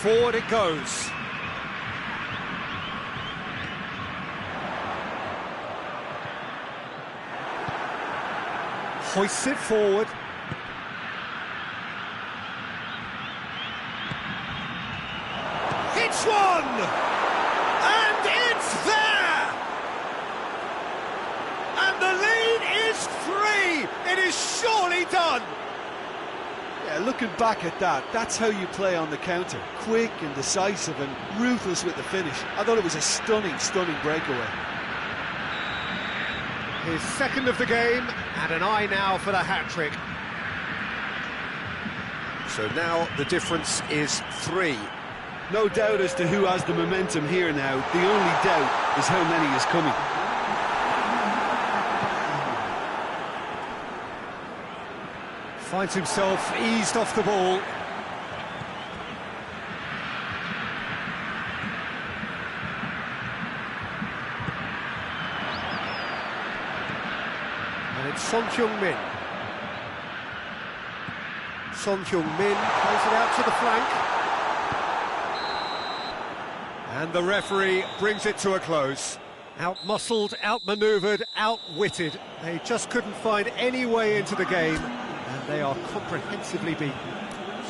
Forward it goes. Hoists it forward. It's one! And it's there! And the lead is 3! It is surely done! Yeah, looking back at that, that's how you play on the counter. Quick and decisive and ruthless with the finish. I thought it was a stunning, stunning breakaway. His second of the game, and an eye now for the hat-trick. So now the difference is 3. No doubt as to who has the momentum here now. The only doubt is how many is coming. Finds himself eased off the ball. And it's Son Heung-min. Son Heung-min plays it out to the flank. And the referee brings it to a close. Out-muscled, out-manoeuvred, outwitted. They just couldn't find any way into the game. And they are comprehensively beaten.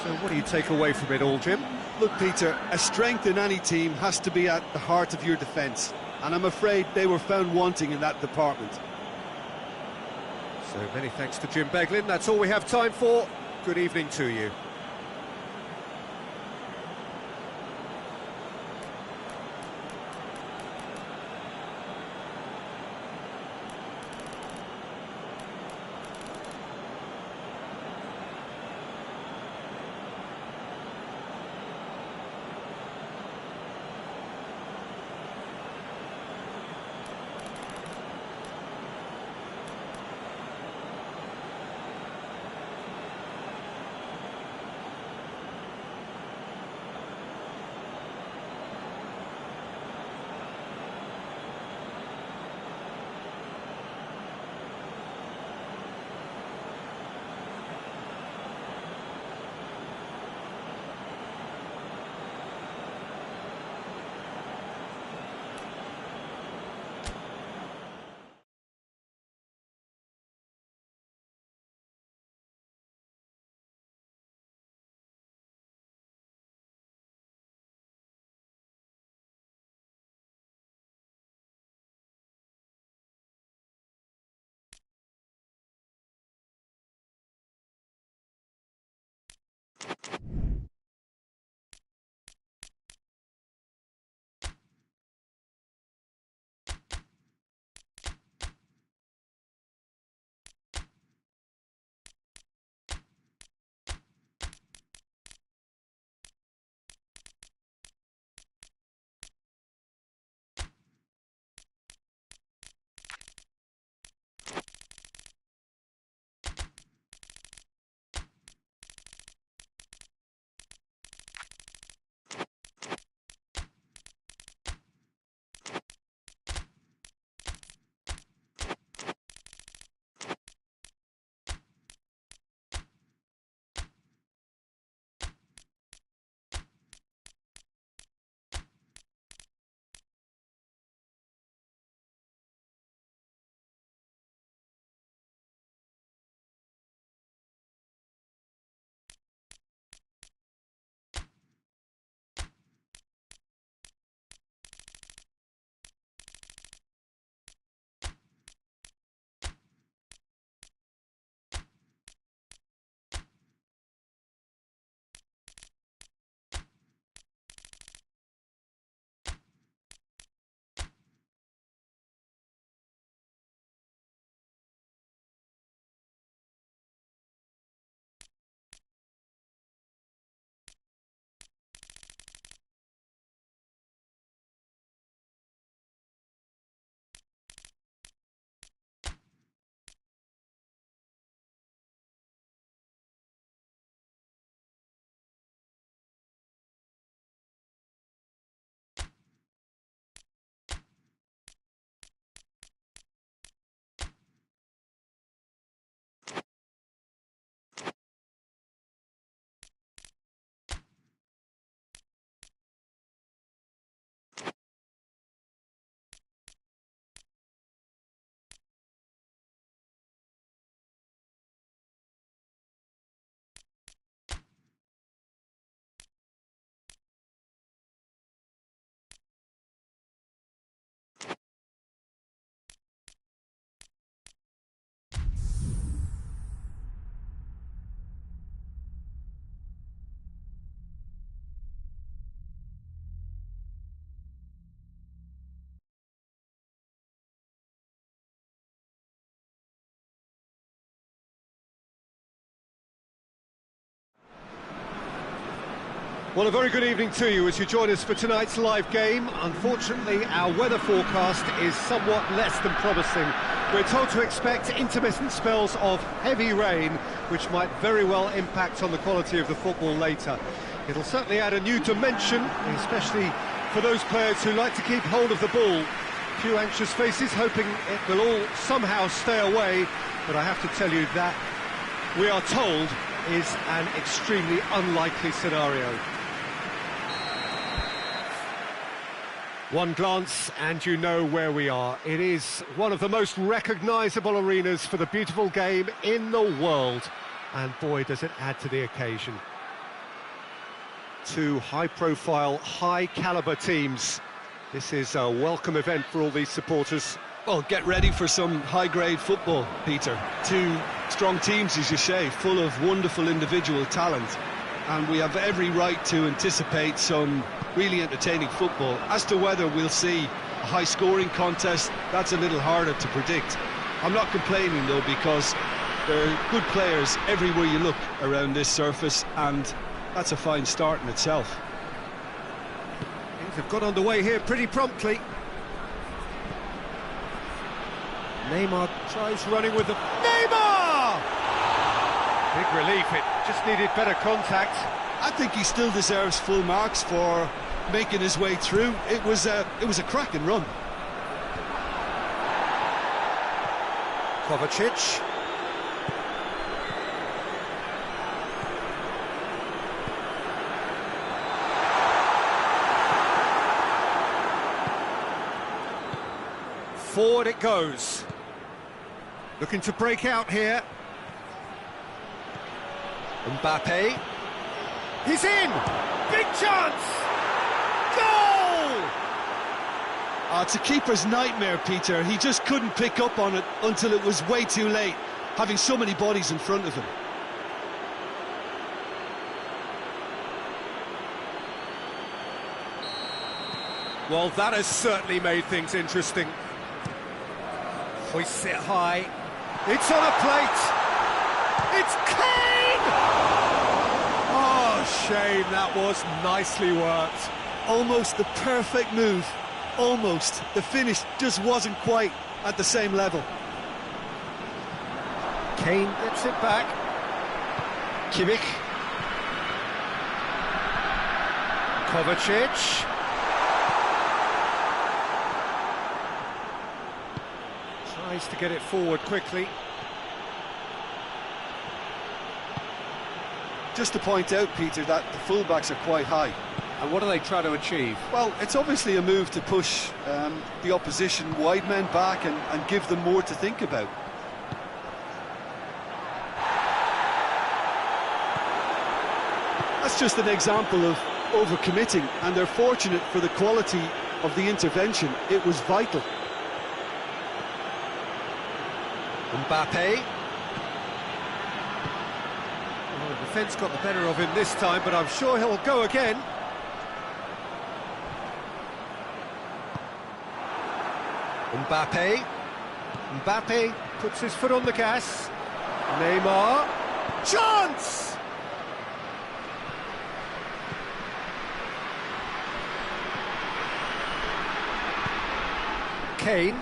So what do you take away from it all, Jim? Look, Peter, a strength in any team has to be at the heart of your defence. And I'm afraid they were found wanting in that department. So many thanks to Jim Beglin. That's all we have time for. Good evening to you. Well, a very good evening to you as you join us for tonight's live game. Unfortunately, our weather forecast is somewhat less than promising. We're told to expect intermittent spells of heavy rain, which might very well impact on the quality of the football later. It'll certainly add a new dimension, especially for those players who like to keep hold of the ball. A few anxious faces hoping it will all somehow stay away, but I have to tell you that we are told is an extremely unlikely scenario. One glance and you know where we are. It is one of the most recognisable arenas for the beautiful game in the world. And boy, does it add to the occasion. Two high-profile, high-calibre teams. This is a welcome event for all these supporters. Well, get ready for some high-grade football, Peter. Two strong teams, as you say, full of wonderful individual talent. And we have every right to anticipate some really entertaining football. As to whether we'll see a high-scoring contest, that's a little harder to predict. I'm not complaining, though, because there are good players everywhere you look around this surface, and that's a fine start in itself. Things have got underway here pretty promptly. Neymar tries running with the... Neymar! Big relief, it just needed better contact. I think he still deserves full marks for making his way through. It was a cracking run. Kovacic. Forward it goes. Looking to break out here. Mbappe. He's in! Big chance! Goal! It's a keeper's nightmare, Peter. He just couldn't pick up on it until it was way too late, having so many bodies in front of him. Well, that has certainly made things interesting. Hoists it high. It's on a plate! It's Kane! Oh, shame, that was nicely worked. Almost the perfect move. Almost. The finish just wasn't quite at the same level. Kane gets it back. Kimmich. Kovacic. Tries to get it forward quickly. Just to point out, Peter, that the fullbacks are quite high. And what do they try to achieve? Well, it's obviously a move to push the opposition wide men back and give them more to think about. That's just an example of overcommitting, and they're fortunate for the quality of the intervention. It was vital. Mbappe. Well, the defence got the better of him this time, but I'm sure he'll go again. Mbappe. Mbappe puts his foot on the gas. Neymar. Chance! Kane.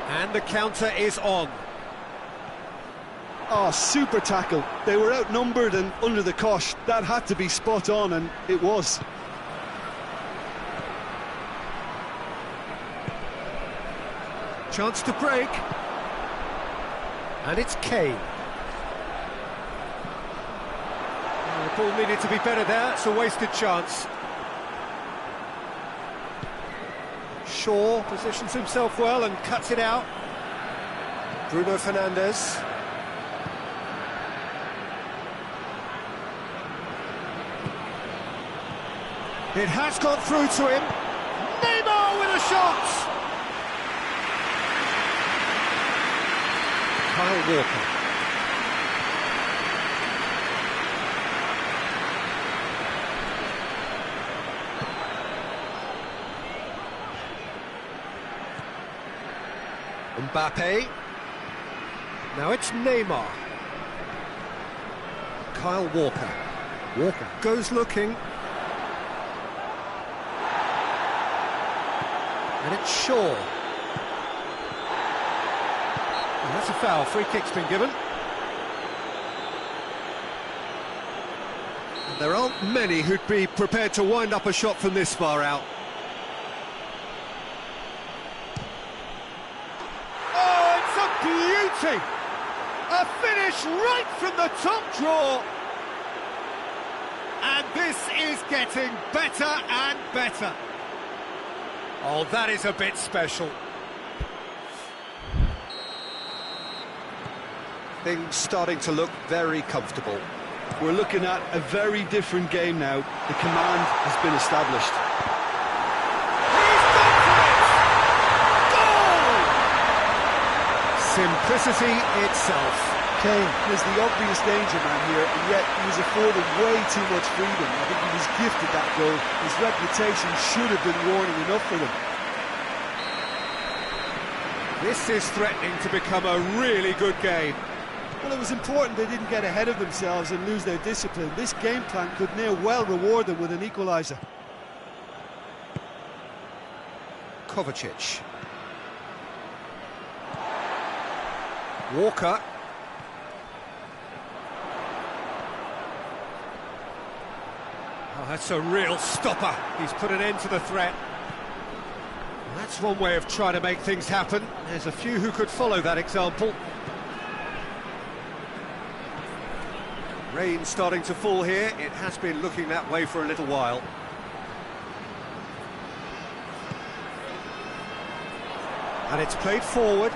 And the counter is on. Oh, super tackle. They were outnumbered and under the cosh. That had to be spot on, and it was. Chance to break. And it's Kane. Oh, the ball needed to be better there. It's a wasted chance. Shaw positions himself well and cuts it out. Bruno Fernandes. It has gone through to him. Neymar with a shot! Kyle Walker. Mbappe. Now it's Neymar. Kyle Walker. Walker goes looking. And it's Shaw. And that's a foul. Free kick's been given. And there aren't many who'd be prepared to wind up a shot from this far out. Oh, it's a beauty! A finish right from the top draw. And this is getting better and better. Oh, that is a bit special. Things starting to look very comfortable. We're looking at a very different game now. The command has been established. He's gone for it! Goal! Simplicity itself. Kane is the obvious danger man here, and yet he was afforded way too much freedom. I think he was gifted that goal. His reputation should have been warning enough for him. This is threatening to become a really good game. Well, it was important they didn't get ahead of themselves and lose their discipline. This game plan could near well reward them with an equaliser. Kovacic. Walker. Oh, that's a real stopper. He's put an end to the threat. That's one way of trying to make things happen. There's a few who could follow that example. Rain starting to fall here. It has been looking that way for a little while. And it's played forward.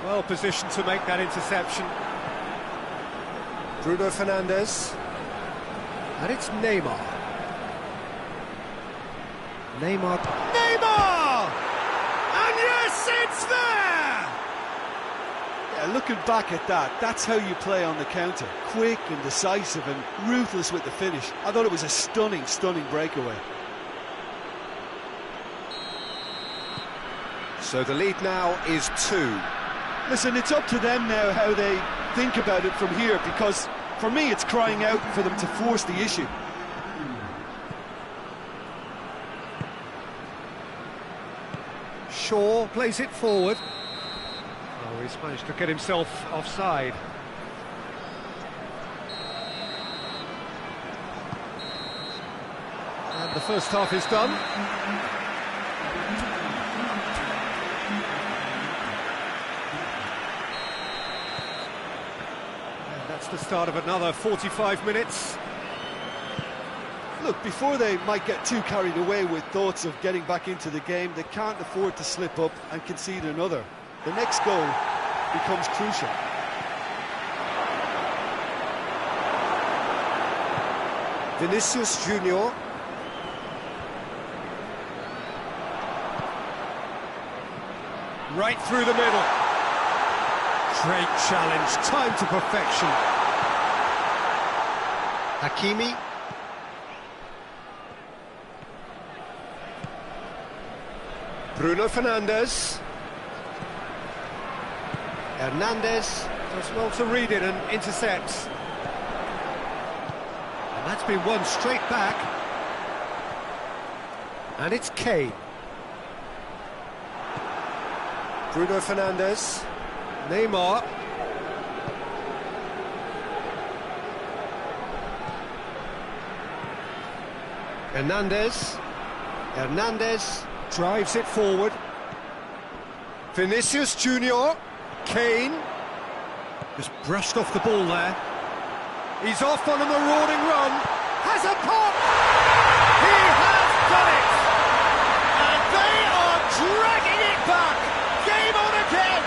Well positioned to make that interception. Bruno Fernandes. And it's Neymar. Neymar! And yes, it's there! Yeah, looking back at that, that's how you play on the counter. Quick and decisive and ruthless with the finish. I thought it was a stunning, stunning breakaway. So the lead now is 2. Listen, it's up to them now how they think about it from here, because for me it's crying out for them to force the issue. Shaw plays it forward. Oh, he's managed to get himself offside. And the first half is done. And that's the start of another 45 minutes. Look, before they might get too carried away with thoughts of getting back into the game, they can't afford to slip up and concede another. The next goal becomes crucial. Vinicius Junior. Right through the middle. Great challenge, time to perfection. Hakimi. Bruno Fernandes. Hernandez does well to read it and intercepts. And that's been won straight back. And it's Kane. Bruno Fernandes. Neymar. Hernandez. Hernandez drives it forward. Vinicius Junior. Kane. Just brushed off the ball there. He's off on a marauding run. Has a pop! He has done it! And they are dragging it back! Game on again!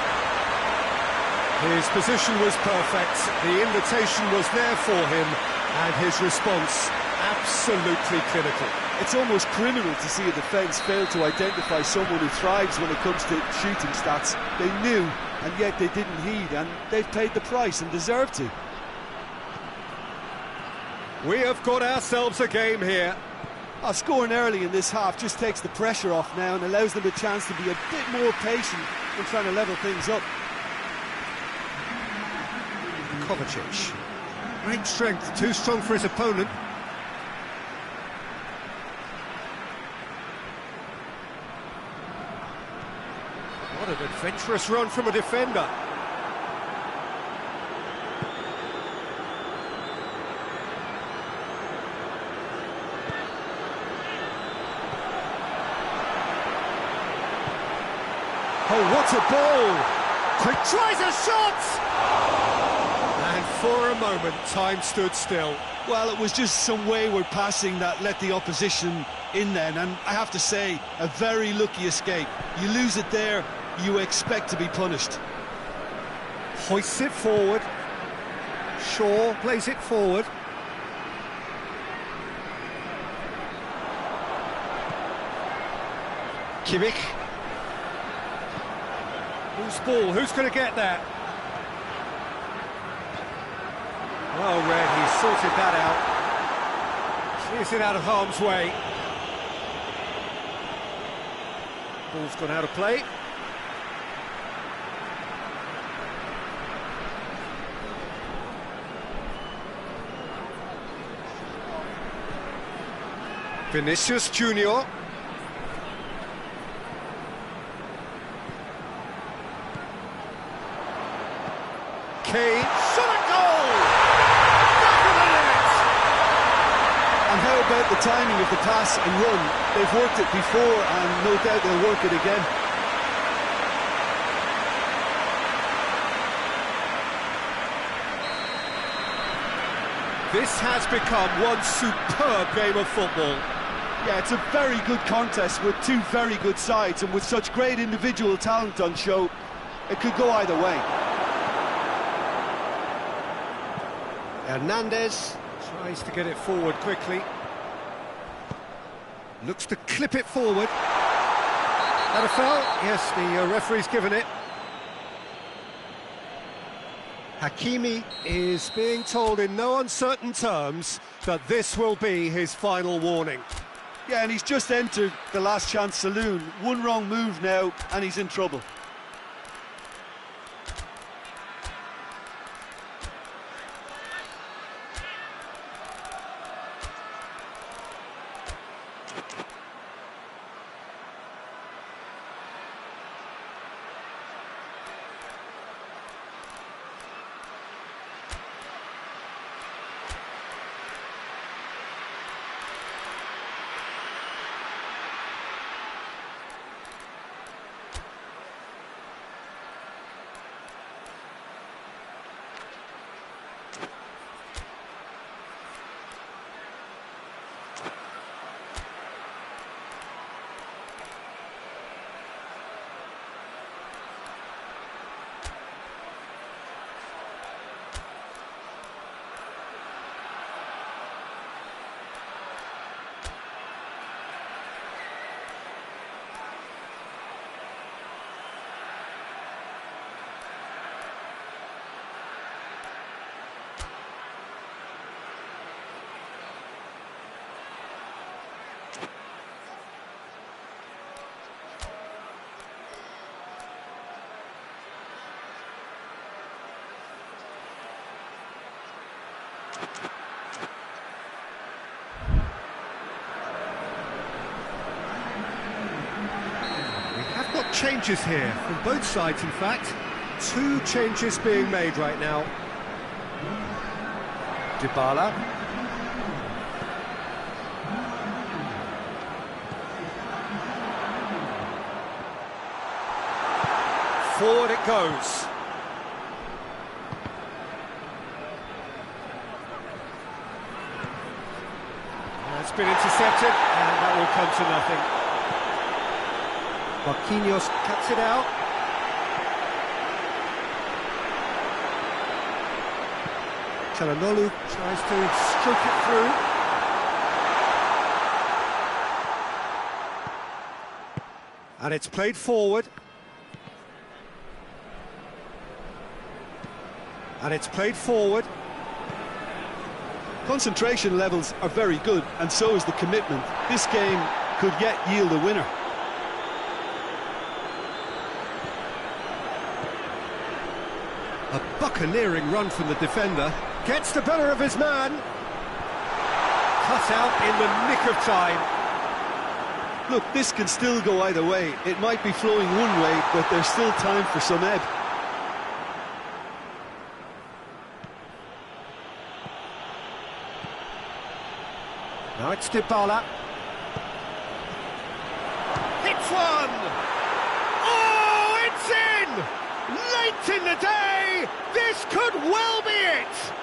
His position was perfect. The invitation was there for him. And his response, absolutely clinical. It's almost criminal to see a defence fail to identify someone who thrives when it comes to shooting stats. They knew, and yet they didn't heed, and they've paid the price and deserve to. We have got ourselves a game here. Scoring early in this half just takes the pressure off now and allows them a chance to be a bit more patient in trying to level things up. Kovacic. Great strength, too strong for his opponent. What an adventurous run from a defender. Oh, what a ball! Quick tries a shot! And for a moment, time stood still. Well, it was just some wayward passing that let the opposition in then, and I have to say, a very lucky escape. You lose it there, you expect to be punished. Hoists it forward. Shaw plays it forward. Kimmich. Whose ball? Who's going to get that? Well read, he sorted that out. Clears it out of harm's way. Ball's gone out of play. Vinicius Junior. Kane, shot a goal! Back of the net! And how about the timing of the pass and run? They've worked it before and no doubt they'll work it again. This has become one superb game of football. Yeah, it's a very good contest with two very good sides, and with such great individual talent on show, it could go either way. Hernandez tries to get it forward quickly. Looks to clip it forward. That a foul? Yes, the referee's given it. Hakimi is being told in no uncertain terms that this will be his final warning. Yeah, and he's just entered the last chance saloon. One wrong move now, and he's in trouble. Changes here from both sides, in fact. Two changes being made right now. Dybala. Forward it goes. It's been intercepted, and that will come to nothing. Marquinhos cuts it out. Çalhanoğlu tries to stroke it through. And it's played forward. And it's played forward. Concentration levels are very good, and so is the commitment. This game could yet yield a winner. A buccaneering run from the defender. Gets the better of his man. Cut out in the nick of time. Look, this can still go either way. It might be flowing one way, but there's still time for some ebb. Now it's Dybala. Hits one! Oh, it's in! Late in the day! This could well be it!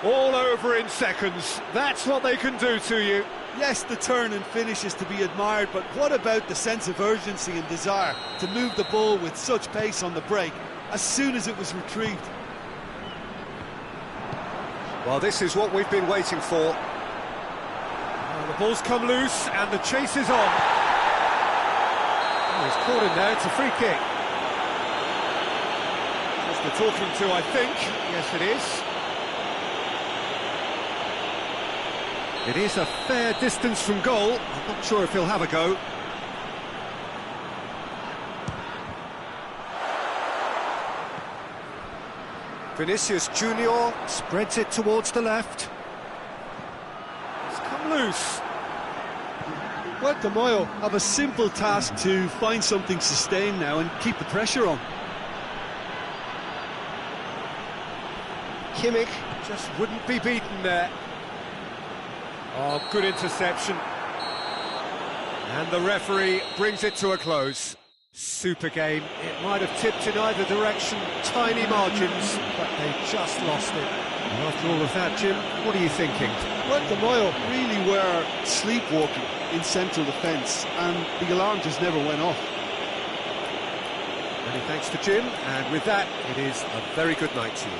All over in seconds. That's what they can do to you. Yes, the turn and finish is to be admired, but what about the sense of urgency and desire to move the ball with such pace on the break as soon as it was retrieved? Well, this is what we've been waiting for. The ball's come loose and the chase is on. Oh, he's caught him there, it's a free kick. Just the talking to, I think. Yes, it is. It is a fair distance from goal. I'm not sure if he'll have a go. Vinicius Junior spreads it towards the left. It's come loose. Guacamole have a simple task to find something sustained now and keep the pressure on. Kimmich just wouldn't be beaten there. Oh, good interception. And the referee brings it to a close. Super game. It might have tipped in either direction, tiny margins, but they just lost it. And after all of that, Jim, what are you thinking? Guacamole really were sleepwalking in central defence, and the alarm just never went off. Many thanks to Jim, and with that, it is a very good night to you.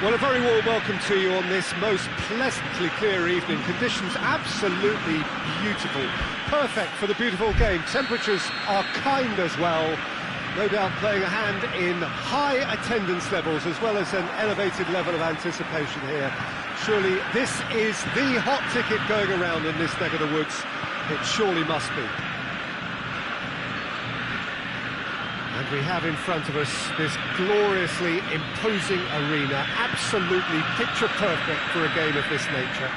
Well, a very warm welcome to you on this most pleasantly clear evening. Conditions absolutely beautiful. Perfect for the beautiful game. Temperatures are kind as well. No doubt playing a hand in high attendance levels as well as an elevated level of anticipation here. Surely this is the hot ticket going around in this neck of the woods. It surely must be. And we have in front of us this gloriously imposing arena, absolutely picture perfect for a game of this nature.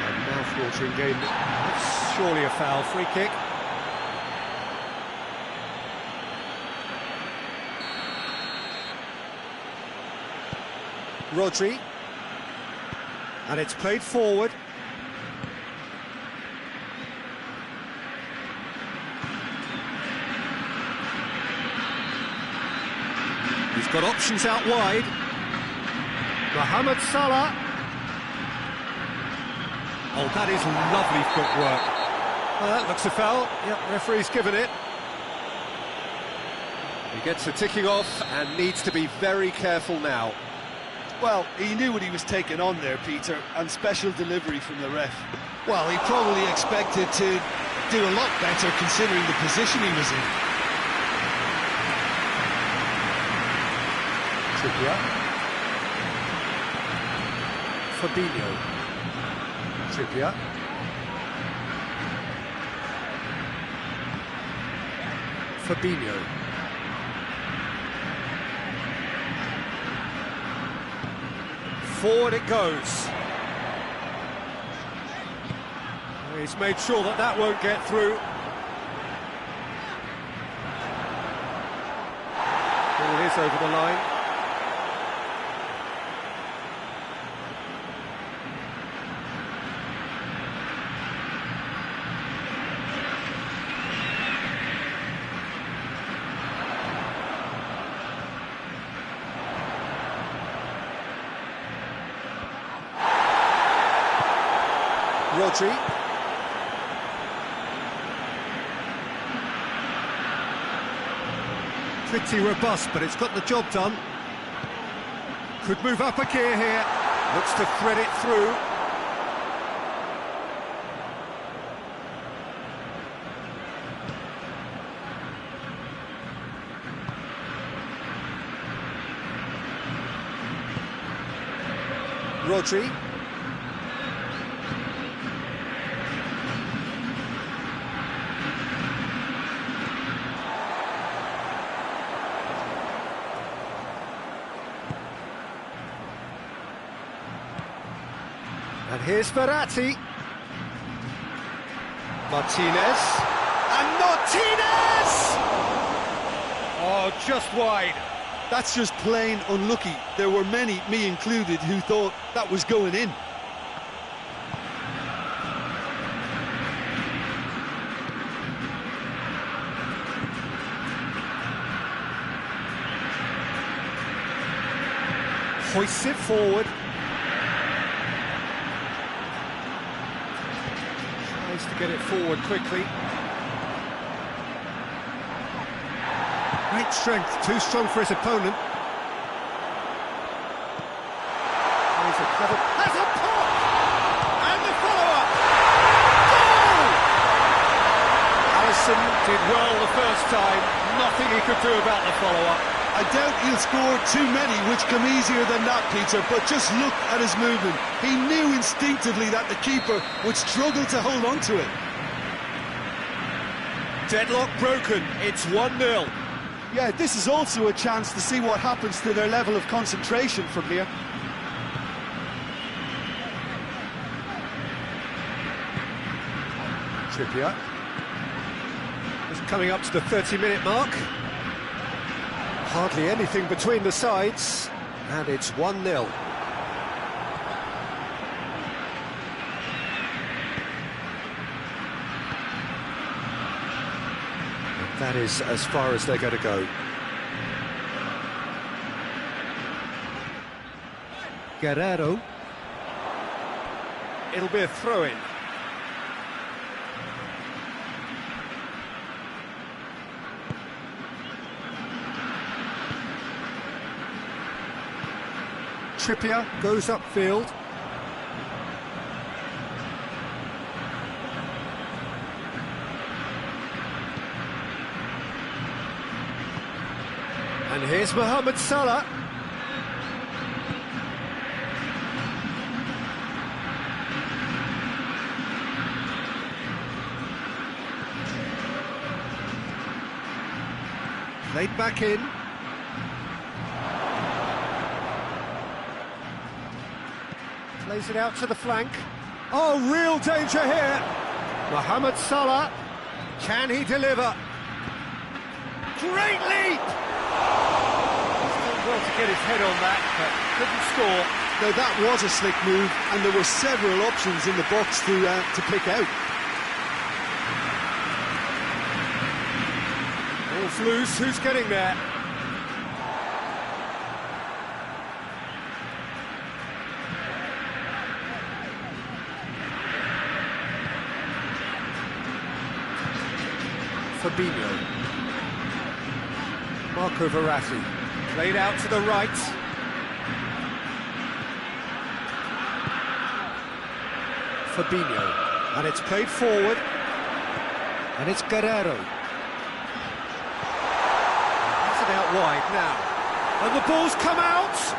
A mouth-watering game. That's surely a foul. Free kick. Rodri. And it's played forward. He's got options out wide. Mohamed Salah. Oh, that is lovely footwork. That looks a foul. Yep, referee's given it. He gets the ticking off and needs to be very careful now. Well, he knew what he was taking on there, Peter, and special delivery from the ref. Well, he probably expected to do a lot better considering the position he was in. Trippier. Fabinho. Trippier. Fabinho. Forward it goes. He's made sure that that won't get through. Ball is over the line. Rodri. Pretty robust, but it's got the job done. Could move up a gear here. Looks to thread it through. Rodri. And here's Verratti. Martinez. And Martinez! Oh, just wide. That's just plain unlucky. There were many, me included, who thought that was going in. Hoists it forward. To get it forward quickly. Great strength, too strong for his opponent. He's a clever... Has a pop! And the follow-up! Goal! Alisson did well the first time. Nothing he could do about the follow-up. I doubt he'll score too many which come easier than that, Peter, but just look at his movement. He knew instinctively that the keeper would struggle to hold on to it. Deadlock broken, it's 1-0. Yeah, this is also a chance to see what happens to their level of concentration from here. Trippier. Just coming up to the 30-minute mark. Hardly anything between the sides, and it's 1-0. That is as far as they're going to go. Guerrero. It'll be a throw-in. Trippier goes upfield. And here's Mohamed Salah. Played back in. Plays it out to the flank. Oh, real danger here. Mohamed Salah. Can he deliver? Great leap! He's done well to get his head on that, but couldn't score. Now that was a slick move, and there were several options in the box to pick out. Ball's loose, who's getting there? Fabinho. Marco Verratti. Played out to the right. Fabinho. And it's played forward. And it's Guerrero. That's it out wide now. And the ball's come out!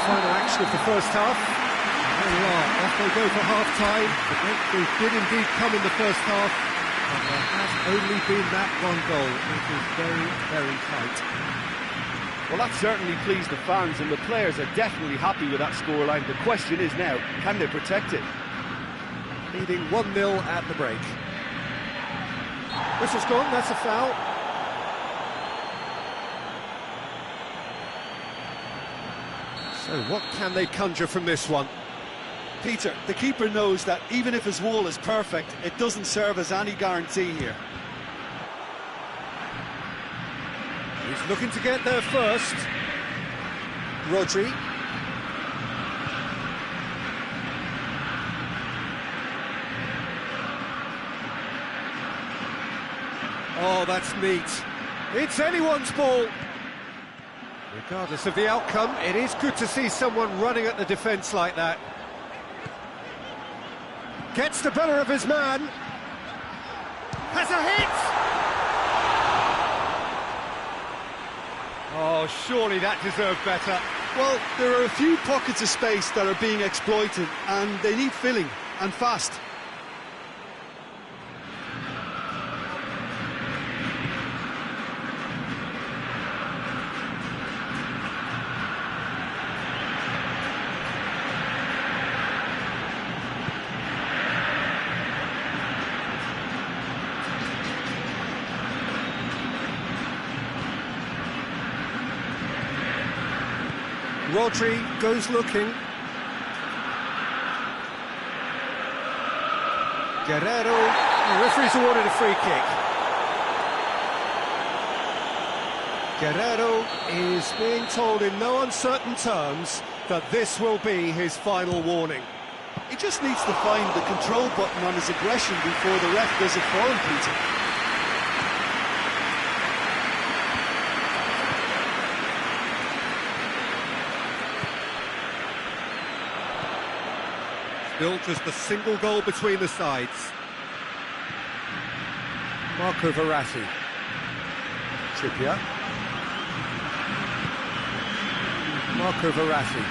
Final action of the first half. There we are, off they go for half-time. The breakthrough did indeed come in the first half, but there has only been that one goal. It is very, very tight. Well, that certainly pleased the fans, and the players are definitely happy with that scoreline. The question is now, can they protect it? Leading 1-0 at the break. Whistle's gone, that's a foul. So what can they conjure from this one? Peter, the keeper knows that even if his wall is perfect, it doesn't serve as any guarantee here. He's looking to get there first. Rodri. Oh, that's neat. It's anyone's ball. Regardless of the outcome, it is good to see someone running at the defence like that. Gets the better of his man. Has a hit! Oh, surely that deserved better. Well, there are a few pockets of space that are being exploited, and they need filling, and fast. Rodri goes looking. Guerrero. The referee's awarded a free kick. Guerrero is being told in no uncertain terms that this will be his final warning. He just needs to find the control button on his aggression before the ref does it for him, Peter. Still just a single goal between the sides. Marco Verratti. Trippier. Marco Verratti.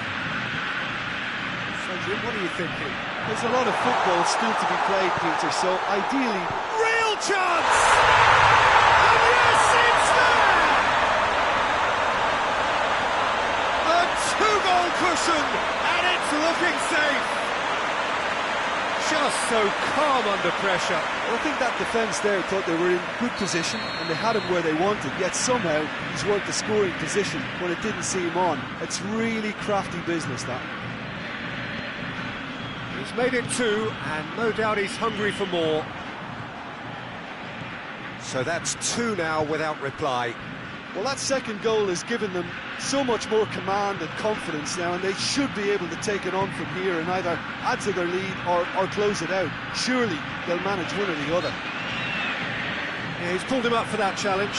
Cedric, what are you thinking? There's a lot of football still to be played, Peter, so ideally... Real chance! And yes, it's there! A two-goal cushion, and it's looking safe. Just so calm under pressure. Well, I think that defence there thought they were in good position and they had him where they wanted, yet somehow he's worked the scoring position when it didn't see him on. It's really crafty business, that. He's made it two, and no doubt he's hungry for more. So that's two now without reply. Well, that second goal has given them so much more command and confidence now, and they should be able to take it on from here and either add to their lead or close it out. Surely they'll manage one or the other. Yeah, he's pulled him up for that challenge.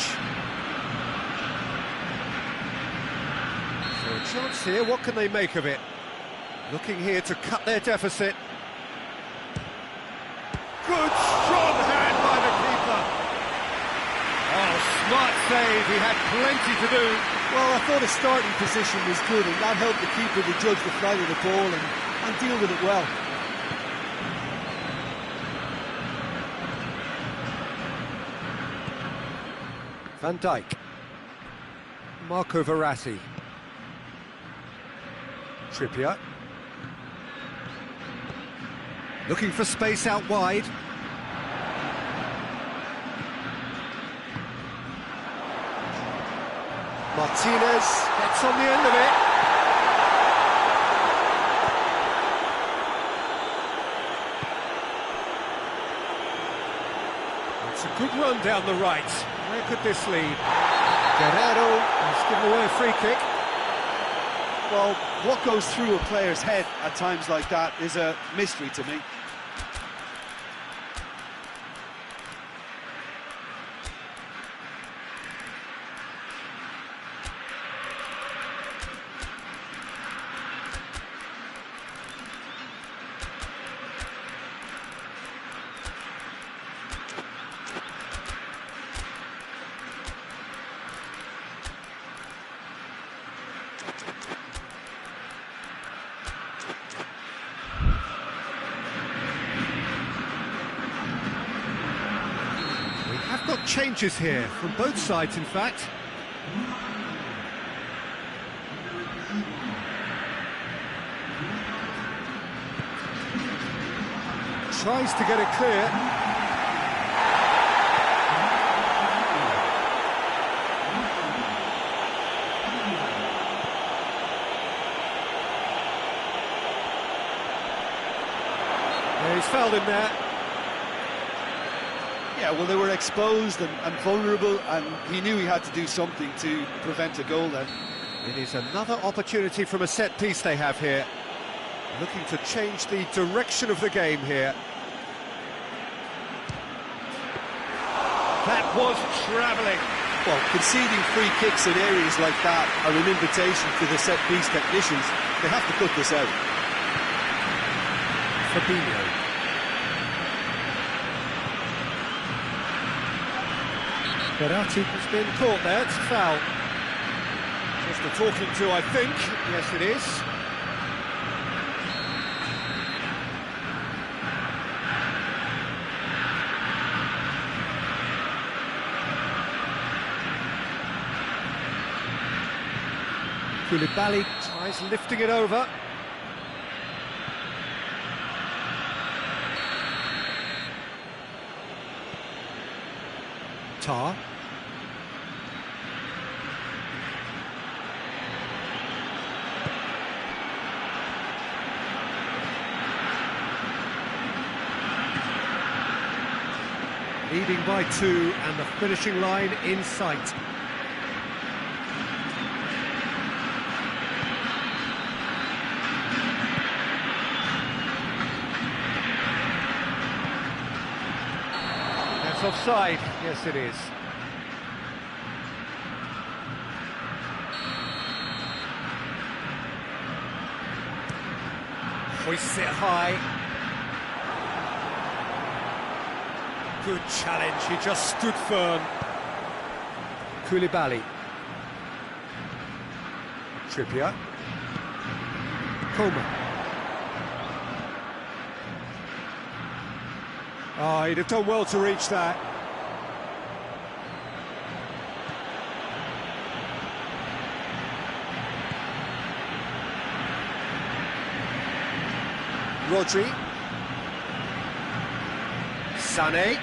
So a chance here, what can they make of it? Looking here to cut their deficit. Good, strong hand by the keeper. Oh, smart save, he had plenty to do. Well, I thought his starting position was good, and that helped the keeper to judge the flight of the ball and deal with it well. Van Dijk. Marco Verratti. Trippier. Looking for space out wide. Martinez gets on the end of it. It's a good run down the right. Where could this lead? Guerrero has given away a free kick. Well, what goes through a player's head at times like that is a mystery to me. Got changes here from both sides, in fact. Tries to get it clear. Yeah, he's fouled him there. Yeah, well, they were exposed and vulnerable, and he knew he had to do something to prevent a goal then. It is another opportunity from a set piece they have here. Looking to change the direction of the game here. That was travelling. Well, conceding free kicks in areas like that are an invitation to the set piece technicians. They have to cut this out. Fabinho. Verratti has been caught there, it's a foul. Just a talking to, I think. Yes, it is. Koulibaly tries lifting it over. Tar. Leading by 2 and the finishing line in sight. That's offside. Yes, it is. Hoists it high. Good challenge, he just stood firm. Koulibaly. Trippier. Coman. Oh, he'd have done well to reach that. Rodri. Sané.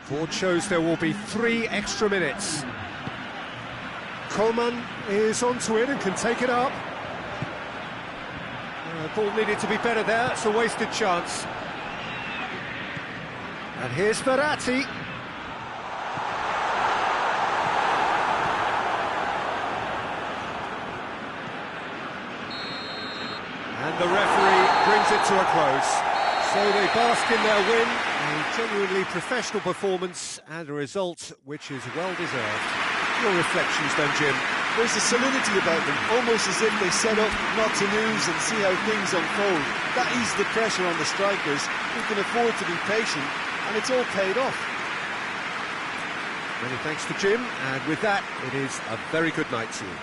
Board shows there will be 3 extra minutes. Coman is onto it and can take it up. Ball needed to be better there, it's a wasted chance. And here's Verratti. And the referee brings it to a close. So they bask in their win, a genuinely professional performance and a result which is well deserved. Your reflections then, Jim? There's a solidity about them, almost as if they set up not to lose and see how things unfold. That eases the pressure on the strikers, who can afford to be patient, and it's all paid off. Many thanks to Jim, and with that, it is a very good night to you.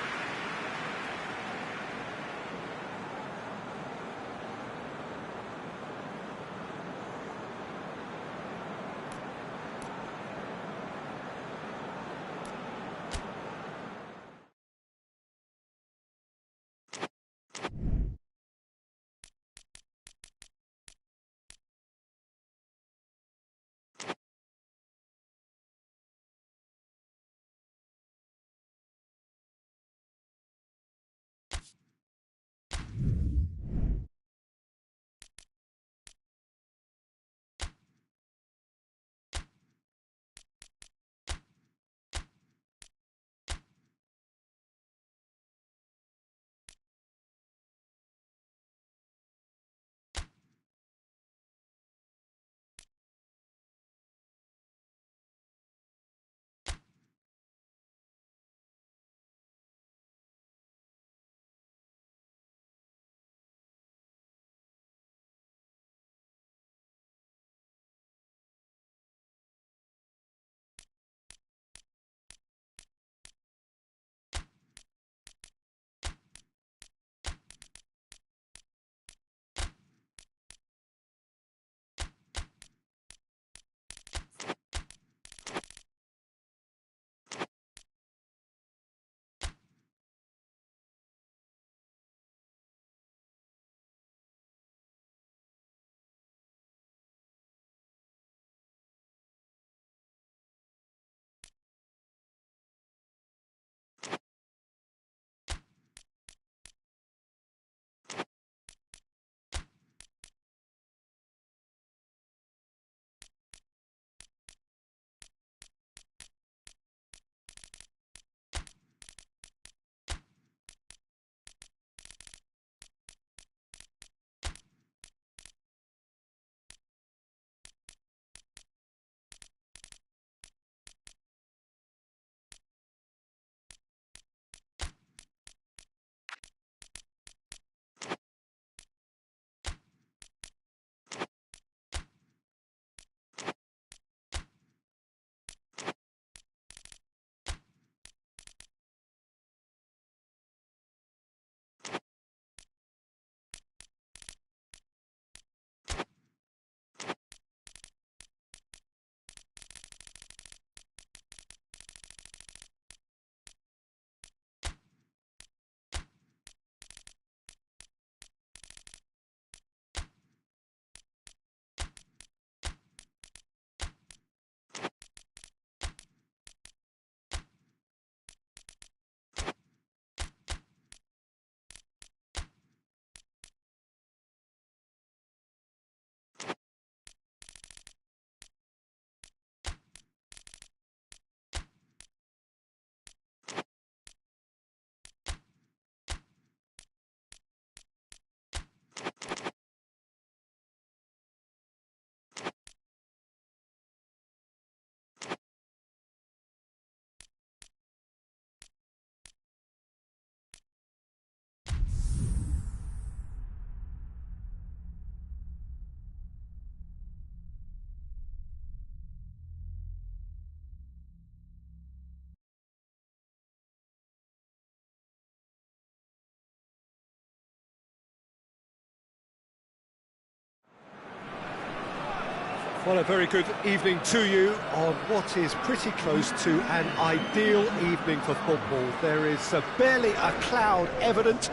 Well, a very good evening to you on what is pretty close to an ideal evening for football. There is barely a cloud evident.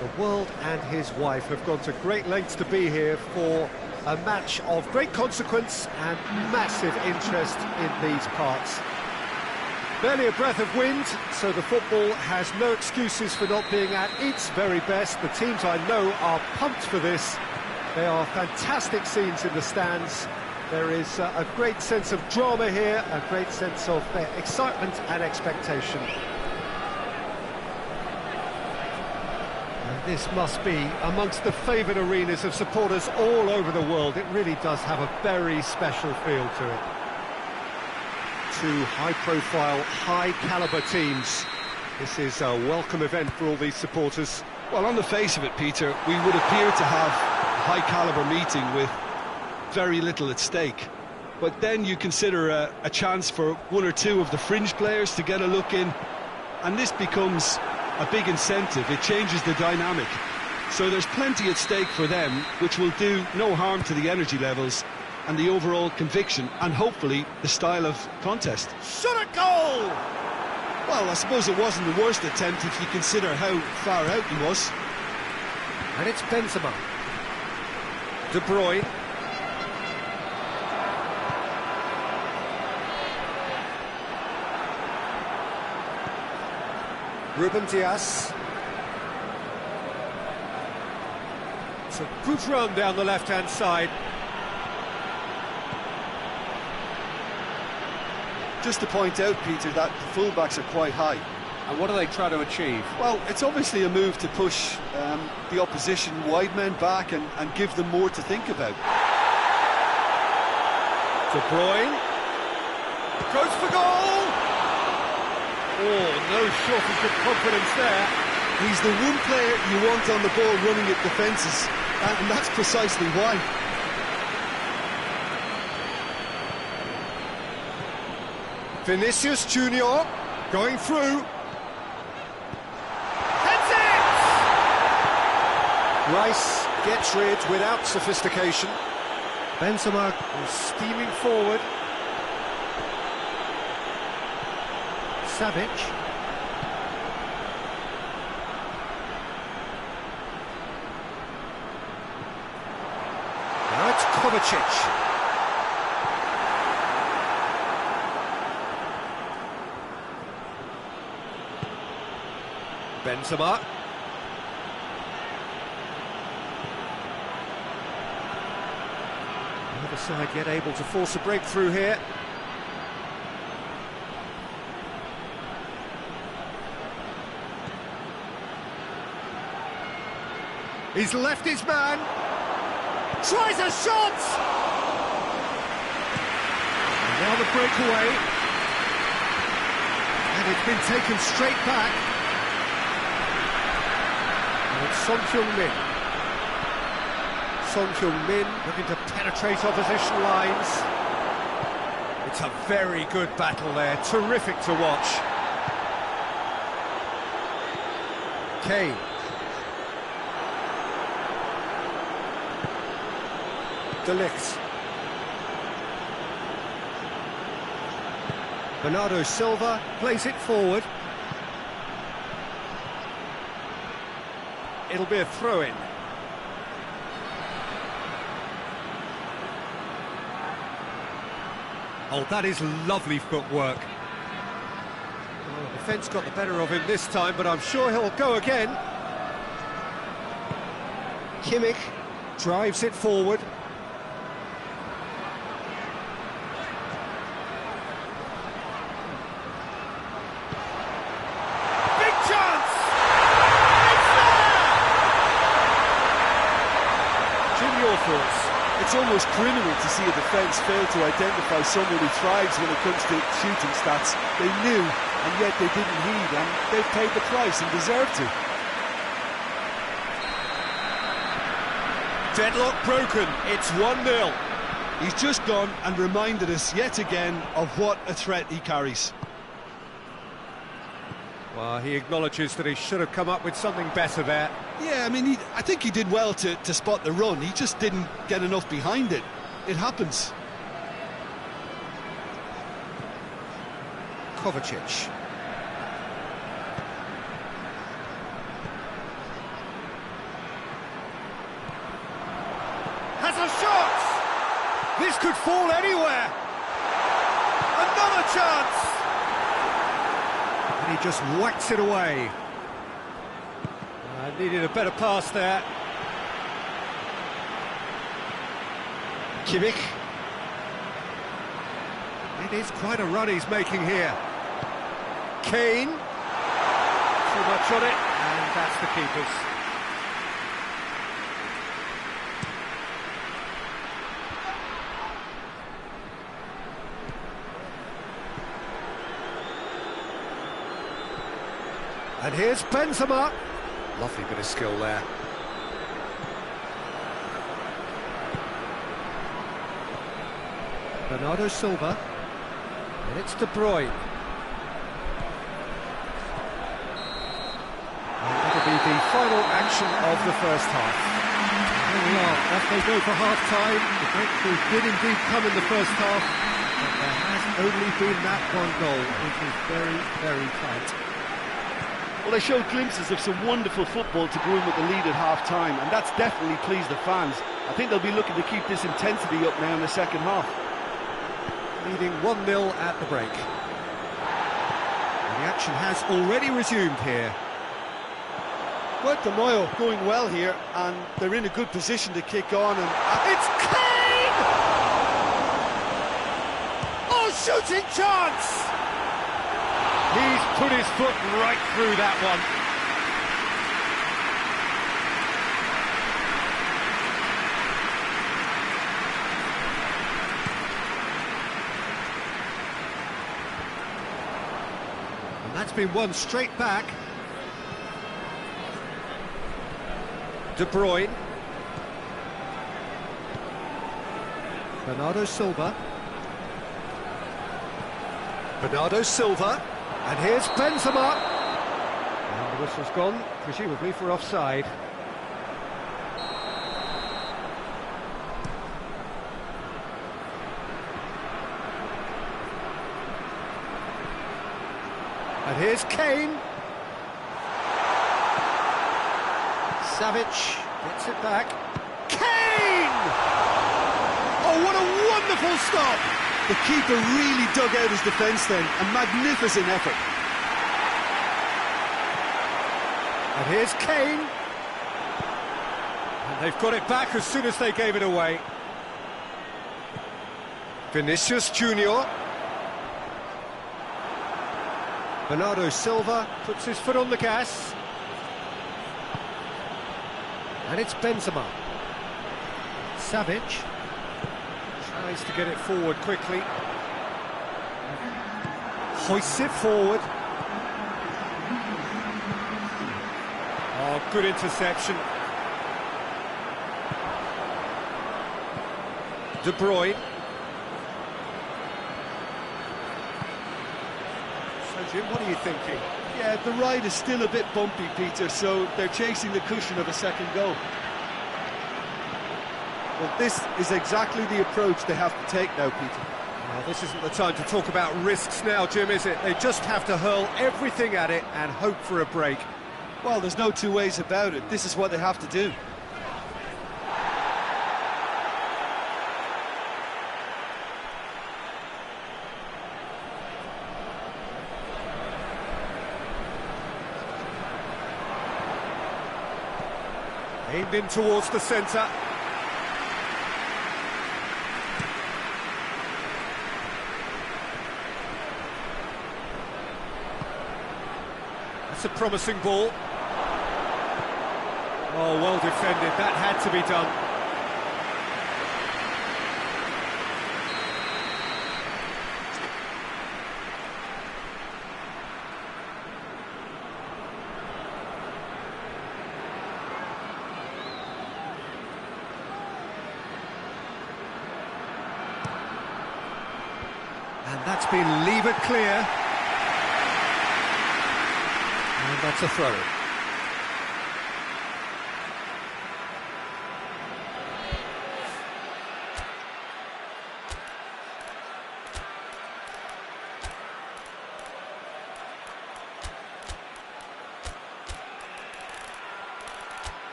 The world and his wife have gone to great lengths to be here for a match of great consequence and massive interest in these parts. Barely a breath of wind, so the football has no excuses for not being at its very best. The teams I know are pumped for this. They are fantastic scenes in the stands, There is a great sense of drama here, a great sense of excitement and expectation. And this must be amongst the favoured arenas of supporters all over the world. It really does have a very special feel to it. Two high-profile, high-caliber teams. This is a welcome event for all these supporters. Well, on the face of it, Peter, we would appear to have a high-caliber meeting with very little at stake. But then you consider a chance for one or two of the fringe players to get a look in, and this becomes a big incentive. It changes the dynamic. So there's plenty at stake for them, which will do no harm to the energy levels and the overall conviction, and hopefully the style of contest. Shot a goal! Well, I suppose it wasn't the worst attempt if you consider how far out he was. And it's Benzema. De Bruyne. Ruben Dias. It's a good run down the left-hand side. Just to point out, Peter, that the fullbacks are quite high. And what do they try to achieve? Well, it's obviously a move to push the opposition wide men back and give them more to think about. De Bruyne. Goes for goal! Oh, no shortage of confidence there. He's the one player you want on the ball running at defences, and that's precisely why. Vinicius Junior going through. Heads it! Rice gets rid without sophistication. Benzema is steaming forward. Savic. Now it's Kovacic. Benzema. The other side yet able to force a breakthrough here. He's left his man. Tries a shot! And now the breakaway. And it's been taken straight back. And it's Son Heung-min. Son Heung-min looking to penetrate opposition lines. It's a very good battle there, terrific to watch. Kane. De Ligt. Bernardo Silva plays it forward. It'll be a throw-in. Oh, that is lovely footwork. Well, the defence got the better of him this time, but I'm sure he'll go again. Kimmich drives it forward. Big chance! It's there! Jim, your thoughts? It's almost criminal to see a defence fail to identify someone who thrives when it comes to shooting stats. They knew, and yet they didn't heed, and they've paid the price and deserve to. Deadlock broken, it's 1-0. He's just gone and reminded us yet again of what a threat he carries. Well, he acknowledges that he should have come up with something better there. Yeah, I mean, I think he did well to spot the run. He just didn't get enough behind it. It happens. Kovacic. Has a shot! This could fall anywhere! Another chance! And he just whacks it away. Needed a better pass there. Kimmich. It is quite a run he's making here. Kane. Too much on it, and that's the keeper's. And here's Benzema. Lovely bit of skill there. Bernardo Silva. And it's De Bruyne. And that'll be the final action of the first half. Here we are, as they go for half-time. The breakthrough did indeed come in the first half, but there has only been that one goal. It is very, very tight. Well, they showed glimpses of some wonderful football to go in with the lead at half-time, and that's definitely pleased the fans. I think they'll be looking to keep this intensity up now in the second half. Leading 1-0 at the break. And the action has already resumed here. Puerto Moyo going well here, and they're in a good position to kick on. And It's Kane! Oh, shooting chance! He's put his foot right through that one. And that's been won straight back. De Bruyne. Bernardo Silva. Bernardo Silva. And here's Benzema. And the whistle's gone, presumably for offside. And here's Kane. Savic gets it back. Kane! Oh, what a wonderful stop! the keeper really dug out his defence then. A magnificent effort. And here's Kane. And they've got it back as soon as they gave it away. Vinicius Junior. Bernardo Silva puts his foot on the gas. And it's Benzema. Savic tries to get it forward quickly. Hoists it forward. Oh, good interception. De Bruyne. So, Jim, what are you thinking? Yeah, the ride is still a bit bumpy, Peter, so they're chasing the cushion of a second goal. Well, this is exactly the approach they have to take now, Peter. Well, this isn't the time to talk about risks now, Jim, is it? They just have to hurl everything at it and hope for a break. Well, there's no two ways about it. This is what they have to do. Aimed in towards the centre. That's a promising ball. Oh, well defended. That had to be done. And that's been levered clear. And that's a throw.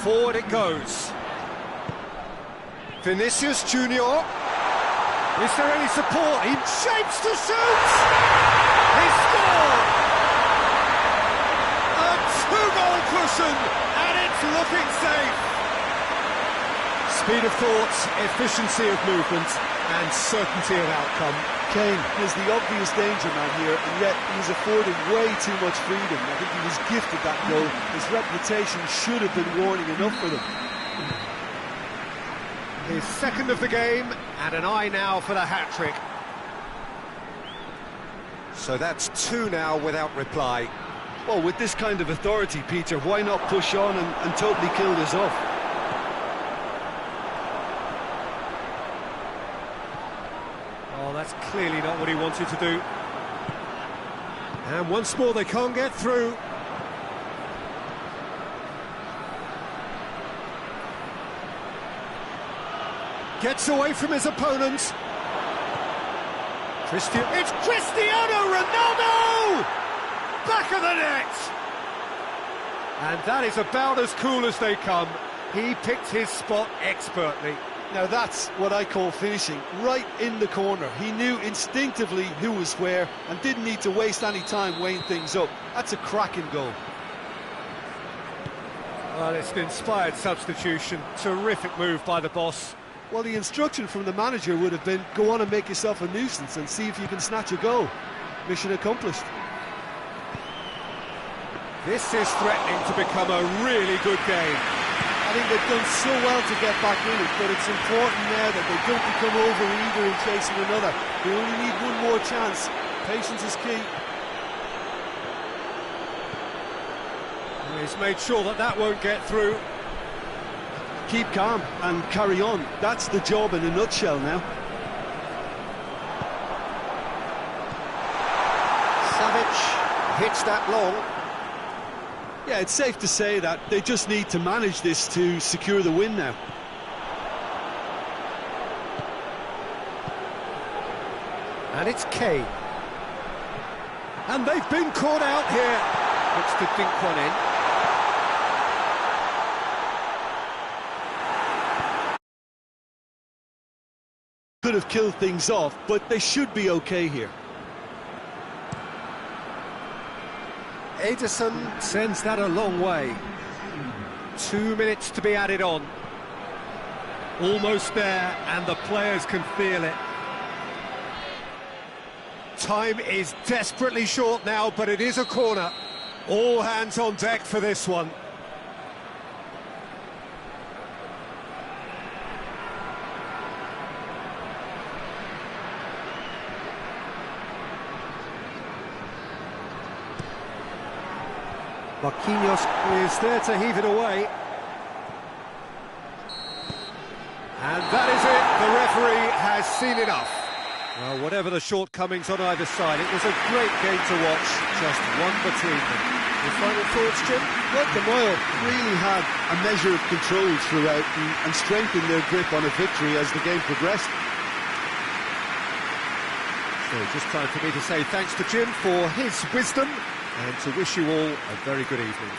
Forward it goes. Vinicius Junior. Is there any support? He shapes to shoot! He scored! A two-goal cushion, and it's looking safe. Speed of thought, efficiency of movement, and certainty of outcome. Kane is the obvious danger man here, and yet he's afforded way too much freedom. I think he was gifted that goal. His reputation should have been warning enough for them. His second of the game, and an eye now for the hat-trick. So that's two now without reply. Well, with this kind of authority, Peter, why not push on and totally kill this off? Oh, that's clearly not what he wanted to do. And once more, they can't get through. Gets away from his opponent. It's Cristiano Ronaldo! Back of the net! And that is about as cool as they come. He picked his spot expertly. Now that's what I call finishing, right in the corner. He knew instinctively who was where and didn't need to waste any time weighing things up. That's a cracking goal. Well, it's an inspired substitution. Terrific move by the boss. Well, the instruction from the manager would have been, go on and make yourself a nuisance and see if you can snatch a goal. Mission accomplished. This is threatening to become a really good game. I think they've done so well to get back in it, but it's important now that they don't become over-eager in chasing another. They only need one more chance. Patience is key. He's made sure that won't get through. Keep calm and carry on. That's the job in a nutshell now. Savic hits that long. Yeah, it's safe to say that they just need to manage this to secure the win now. And it's Kane. And they've been caught out here. Looks to dink one in. Could have killed things off, but they should be okay here. Edison sends that a long way. 2 minutes to be added on. Almost there, and the players can feel it. Time is desperately short now, but it is a corner. All hands on deck for this one. Marquinhos is there to heave it away. And that is it. The referee has seen enough. Well, whatever the shortcomings on either side, it was a great game to watch. Just one between them. Your final thoughts, Jim? Well, the Moyle really had a measure of control throughout and strengthened their grip on a victory as the game progressed. So just time for me to say thanks to Jim for his wisdom and to wish you all a very good evening.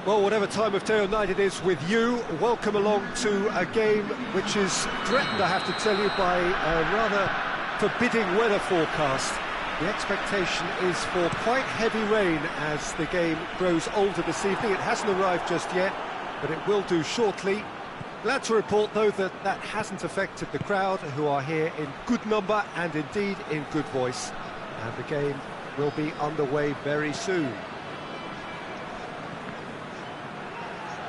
Well, whatever time of day or night it is with you, welcome along to a game which is threatened, I have to tell you, by a rather forbidding weather forecast. The expectation is for quite heavy rain as the game grows older this evening. It hasn't arrived just yet, but it will do shortly. Glad to report, though, that that hasn't affected the crowd, who are here in good number and indeed in good voice. And the game will be underway very soon.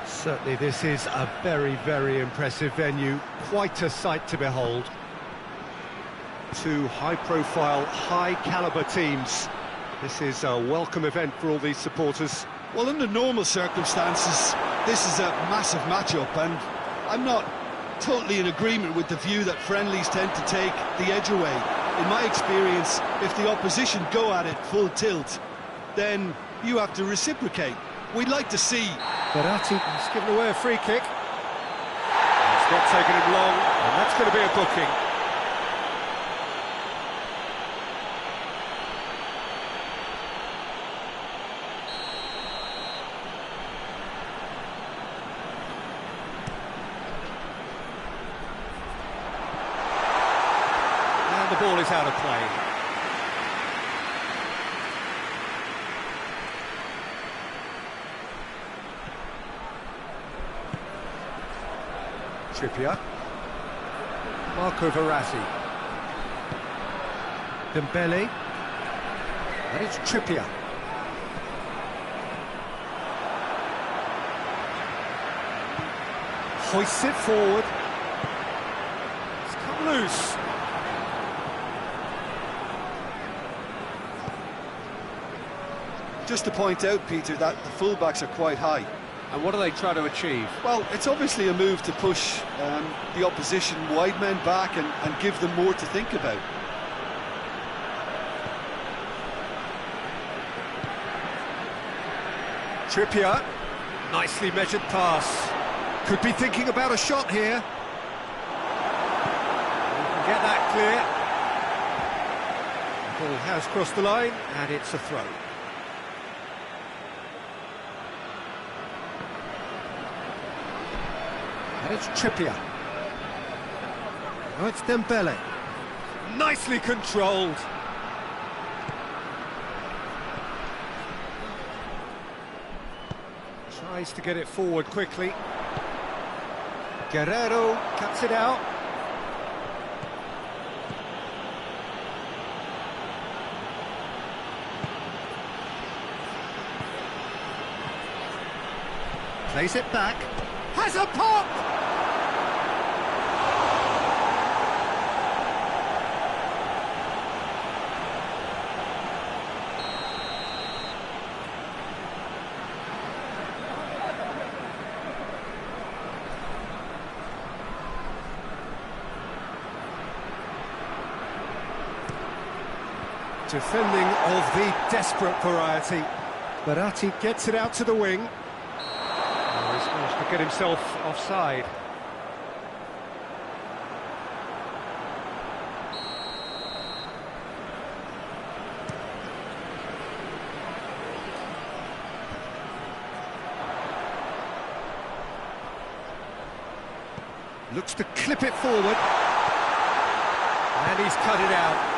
Certainly this is a very, very impressive venue, quite a sight to behold. Two high-profile, high-caliber teams. This is a welcome event for all these supporters. Well, under normal circumstances, this is a massive match-up, and I'm not totally in agreement with the view that friendlies tend to take the edge away. In my experience, if the opposition go at it full tilt, then you have to reciprocate. We'd like to see... Verratti has given away a free kick. It's not taken him long, and that's going to be a booking. And the ball is out of play. Trippier, Marco Verratti, Dembele, and it's Trippier. Hoists it forward. It's come loose. Just to point out, Peter, that the fullbacks are quite high. And what do they try to achieve? Well, it's obviously a move to push the opposition wide men back and give them more to think about. Trippier, nicely measured pass. Could be thinking about a shot here. You can get that clear. The ball has crossed the line, and it's a throw. And it's Trippier. Now it's Dembele. Nicely controlled. Tries to get it forward quickly. Guerrero cuts it out. Plays it back. Has a pop! Defending of the desperate variety. Verratti gets it out to the wing. Oh, he's managed to get himself offside. Looks to clip it forward. And he's cut it out.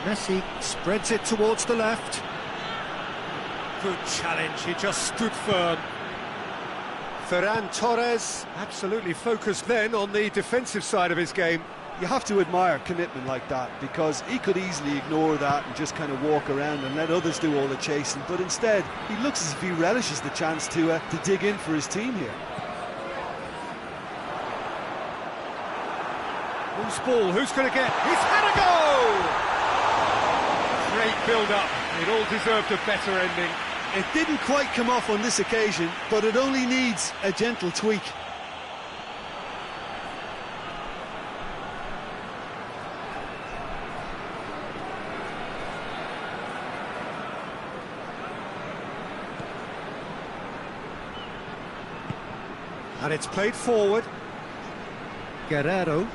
Messi spreads it towards the left. Good challenge, he just stood firm. Ferran Torres absolutely focused then on the defensive side of his game. You have to admire commitment like that, because he could easily ignore that and just kind of walk around and let others do all the chasing, but instead he looks as if he relishes the chance to dig in for his team here. Who's ball? Who's going to get? He's had a go! Great build-up. It all deserved a better ending. It didn't quite come off on this occasion, but it only needs a gentle tweak. And it's played forward. Guerrero.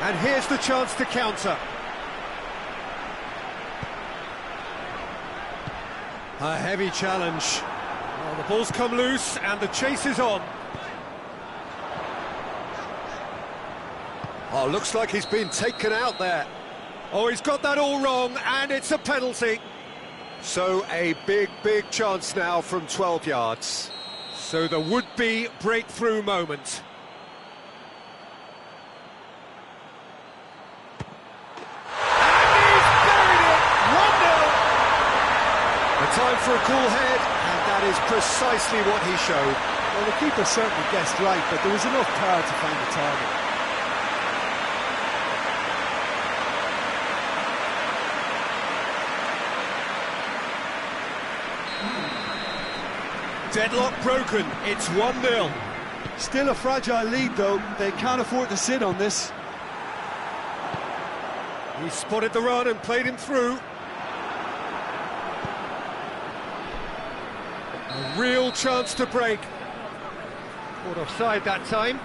And here's the chance to counter. A heavy challenge. Well, the ball's come loose and the chase is on. Oh, looks like he's been taken out there. Oh, he's got that all wrong, and it's a penalty. So a big chance now from 12 yards. So the would-be breakthrough moment. Time for a cool head, and that is precisely what he showed. Well, the keeper certainly guessed right, but there was enough power to find the target. Deadlock broken, it's 1-0. Still a fragile lead, though. They can't afford to sit on this. He spotted the run and played him through. A real chance to break. Caught offside that time.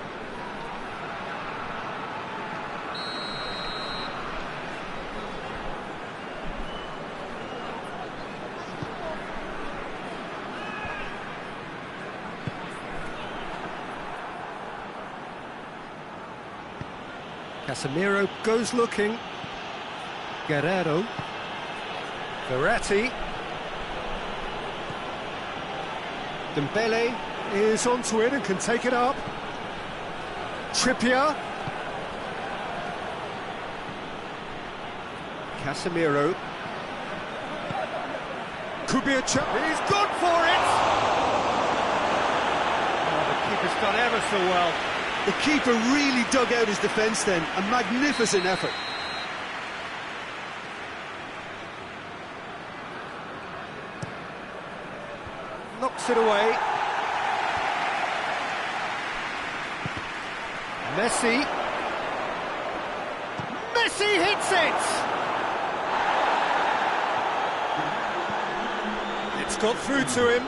Casemiro goes looking. Guerrero. Verratti. Dembele is onto it and can take it up. Trippier. Casemiro. Could be a chance. He's gone for it! Oh, the keeper's done ever so well. The keeper really dug out his defence then. A magnificent effort. Knocks it away. Messi. Messi hits it! It's got through to him.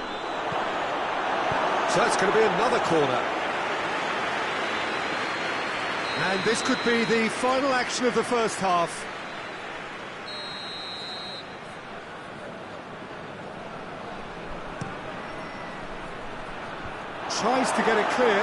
So it's going to be another corner. And this could be the final action of the first half. Tries to get it clear.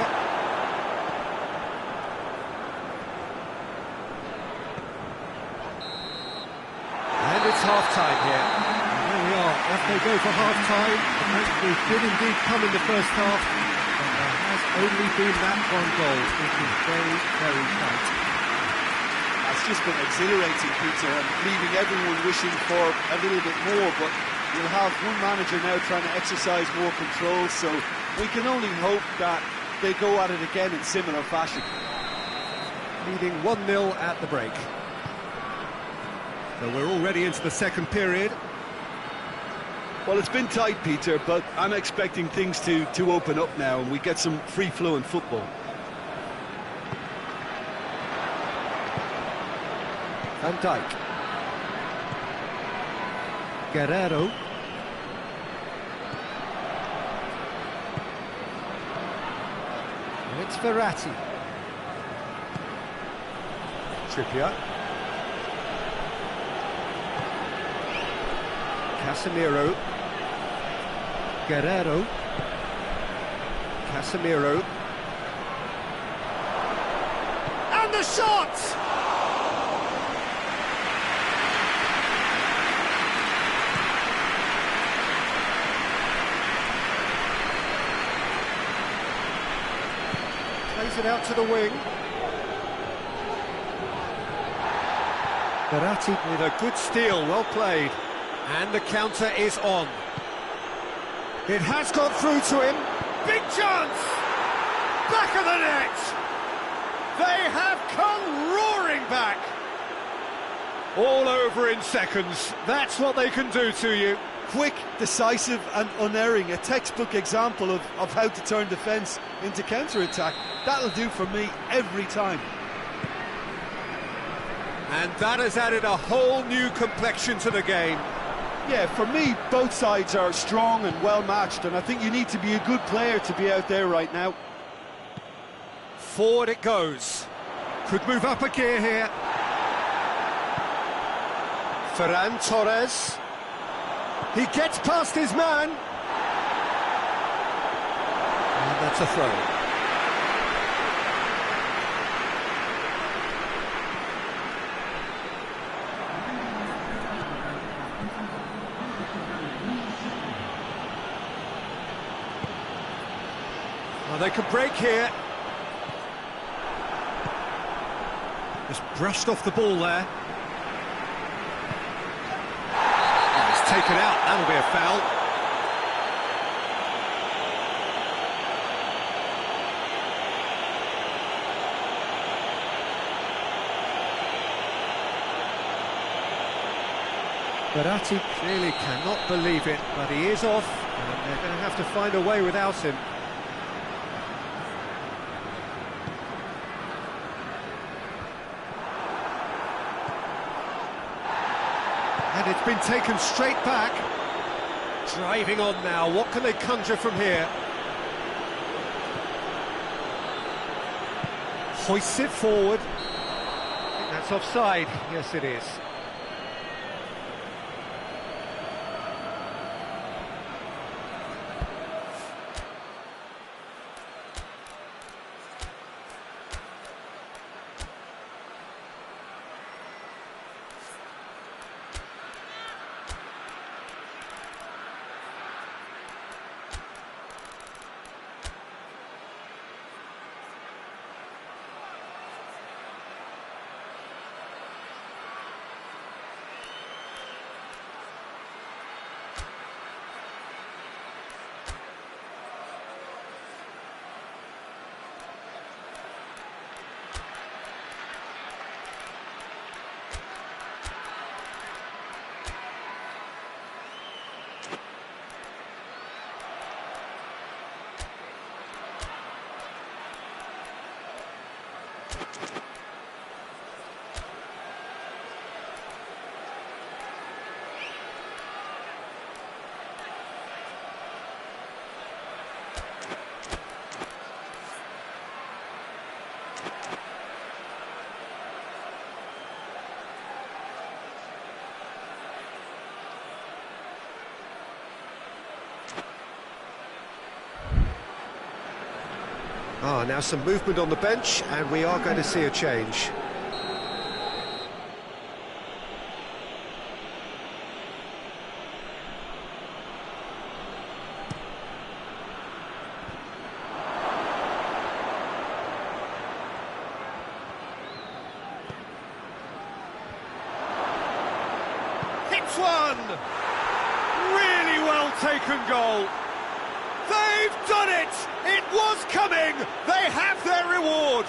And it's half-time here. And there we are, off they go for half-time. The breakthrough did indeed come in the first half, but there has only been that one goal, which is very tight. It's just been exhilarating, Peter, and leaving everyone wishing for a little bit more, but you'll have one manager now trying to exercise more control, so we can only hope that they go at it again in similar fashion. Leading 1-0 at the break. So we're already into the second period. Well, it's been tight, Peter, but I'm expecting things to open up now and we get some free-flowing football. Van Dijk. Guerrero. It's Verratti. Trippier. Casemiro. Guerrero. Casemiro. And the shot! Plays it out to the wing. Verratti with a good steal, well played. And the counter is on. It has got through to him. Big chance! Back of the net! They have come roaring back. All over in seconds. That's what they can do to you. Quick, decisive and unerring. A textbook example of how to turn defence into counter-attack. That'll do for me every time. And that has added a whole new complexion to the game. Yeah, for me, both sides are strong and well-matched, and I think you need to be a good player to be out there right now. Forward it goes. Could move up a gear here. Ferran Torres. He gets past his man. And that's a throw. Well, they could break here. Just brushed off the ball there. Oh, it's taken out. That'll be a foul. Baratti clearly cannot believe it, but he is off, and they're going to have to find a way without him. And it's been taken straight back. Driving on now, what can they conjure from here? Hoists it forward. I think that's offside. Yes, it is. Now some movement on the bench, and we are going to see a change. Hits one! Really well taken goal. They've done it! It was coming! They have their reward!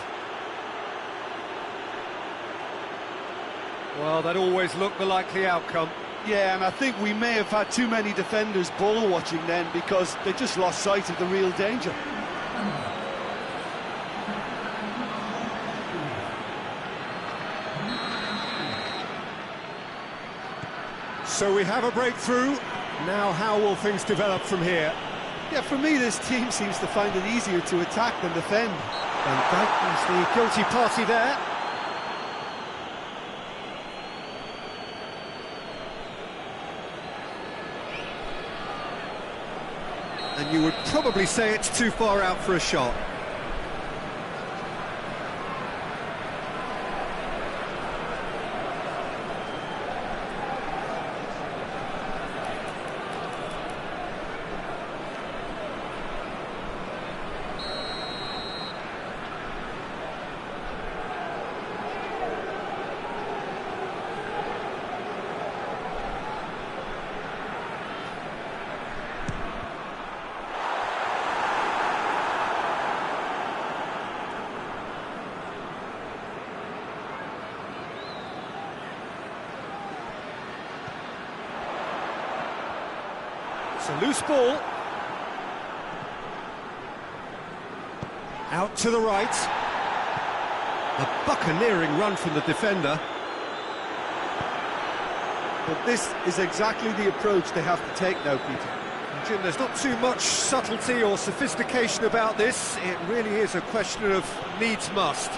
Well, that always looked the likely outcome. Yeah, and I think we may have had too many defenders ball watching then because they just lost sight of the real danger. So we have a breakthrough. Now how will things develop from here? Yeah, for me, this team seems to find it easier to attack than defend. And that is the guilty party there. And you would probably say it's too far out for a shot. It's a loose ball. Out to the right. A buccaneering run from the defender. But this is exactly the approach they have to take now, Peter. Jim, there's not too much subtlety or sophistication about this. It really is a question of needs must.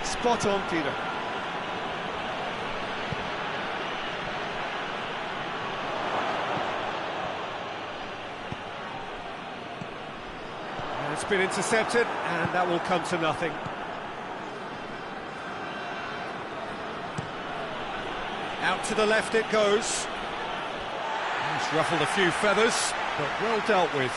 Spot on, Peter. It's been intercepted, and that will come to nothing. Out to the left it goes. He's ruffled a few feathers, but well dealt with.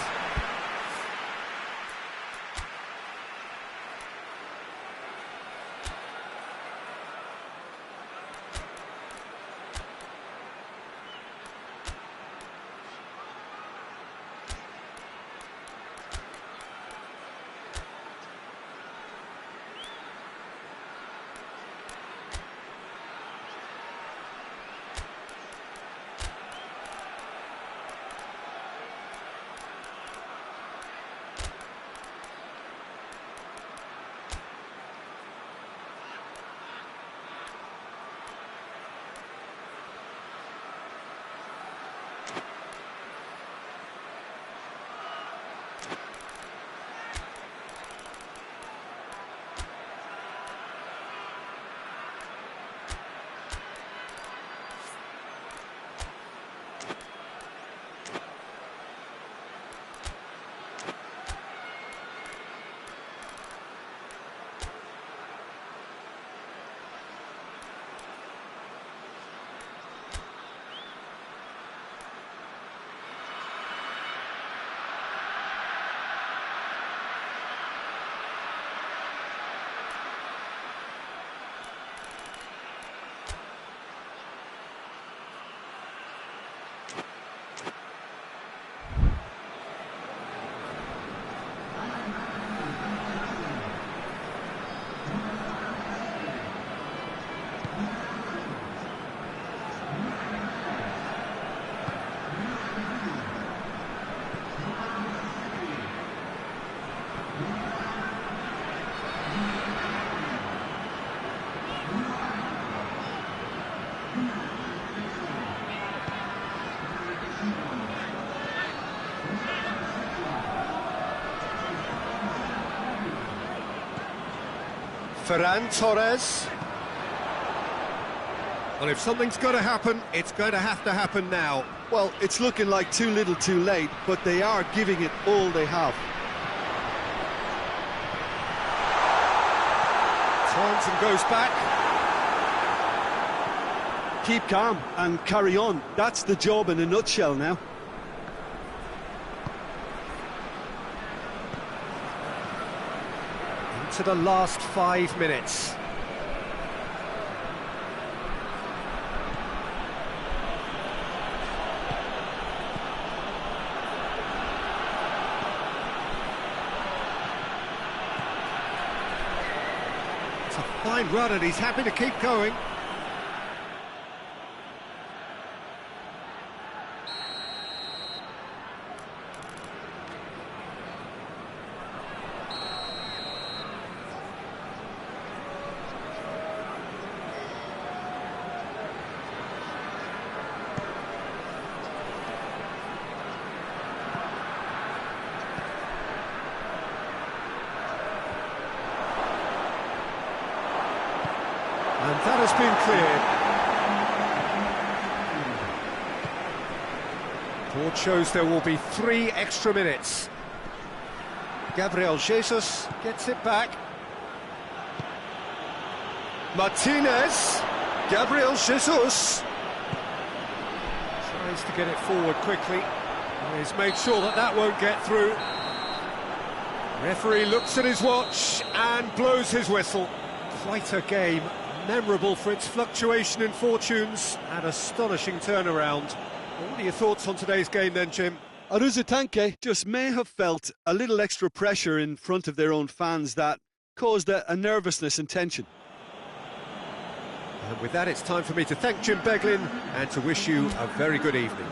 Ferran Torres. Well, if something's got to happen, it's going to happen now. Well, it's looking like too little too late, but they are giving it all they have. Turns and goes back. Keep calm and carry on. That's the job in a nutshell now. To the last 5 minutes. It's a fine run and he's happy to keep going. And that has been cleared. Board shows there will be 3 extra minutes. Gabriel Jesus gets it back. Martinez. Gabriel Jesus tries to get it forward quickly. He's made sure that that won't get through. Referee looks at his watch and blows his whistle. Quite a game. Memorable for its fluctuation in fortunes and astonishing turnaround. What are your thoughts on today's game then, Jim? Aruzatanke just may have felt a little extra pressure in front of their own fans that caused a nervousness and tension. And with that, it's time for me to thank Jim Beglin and to wish you a very good evening.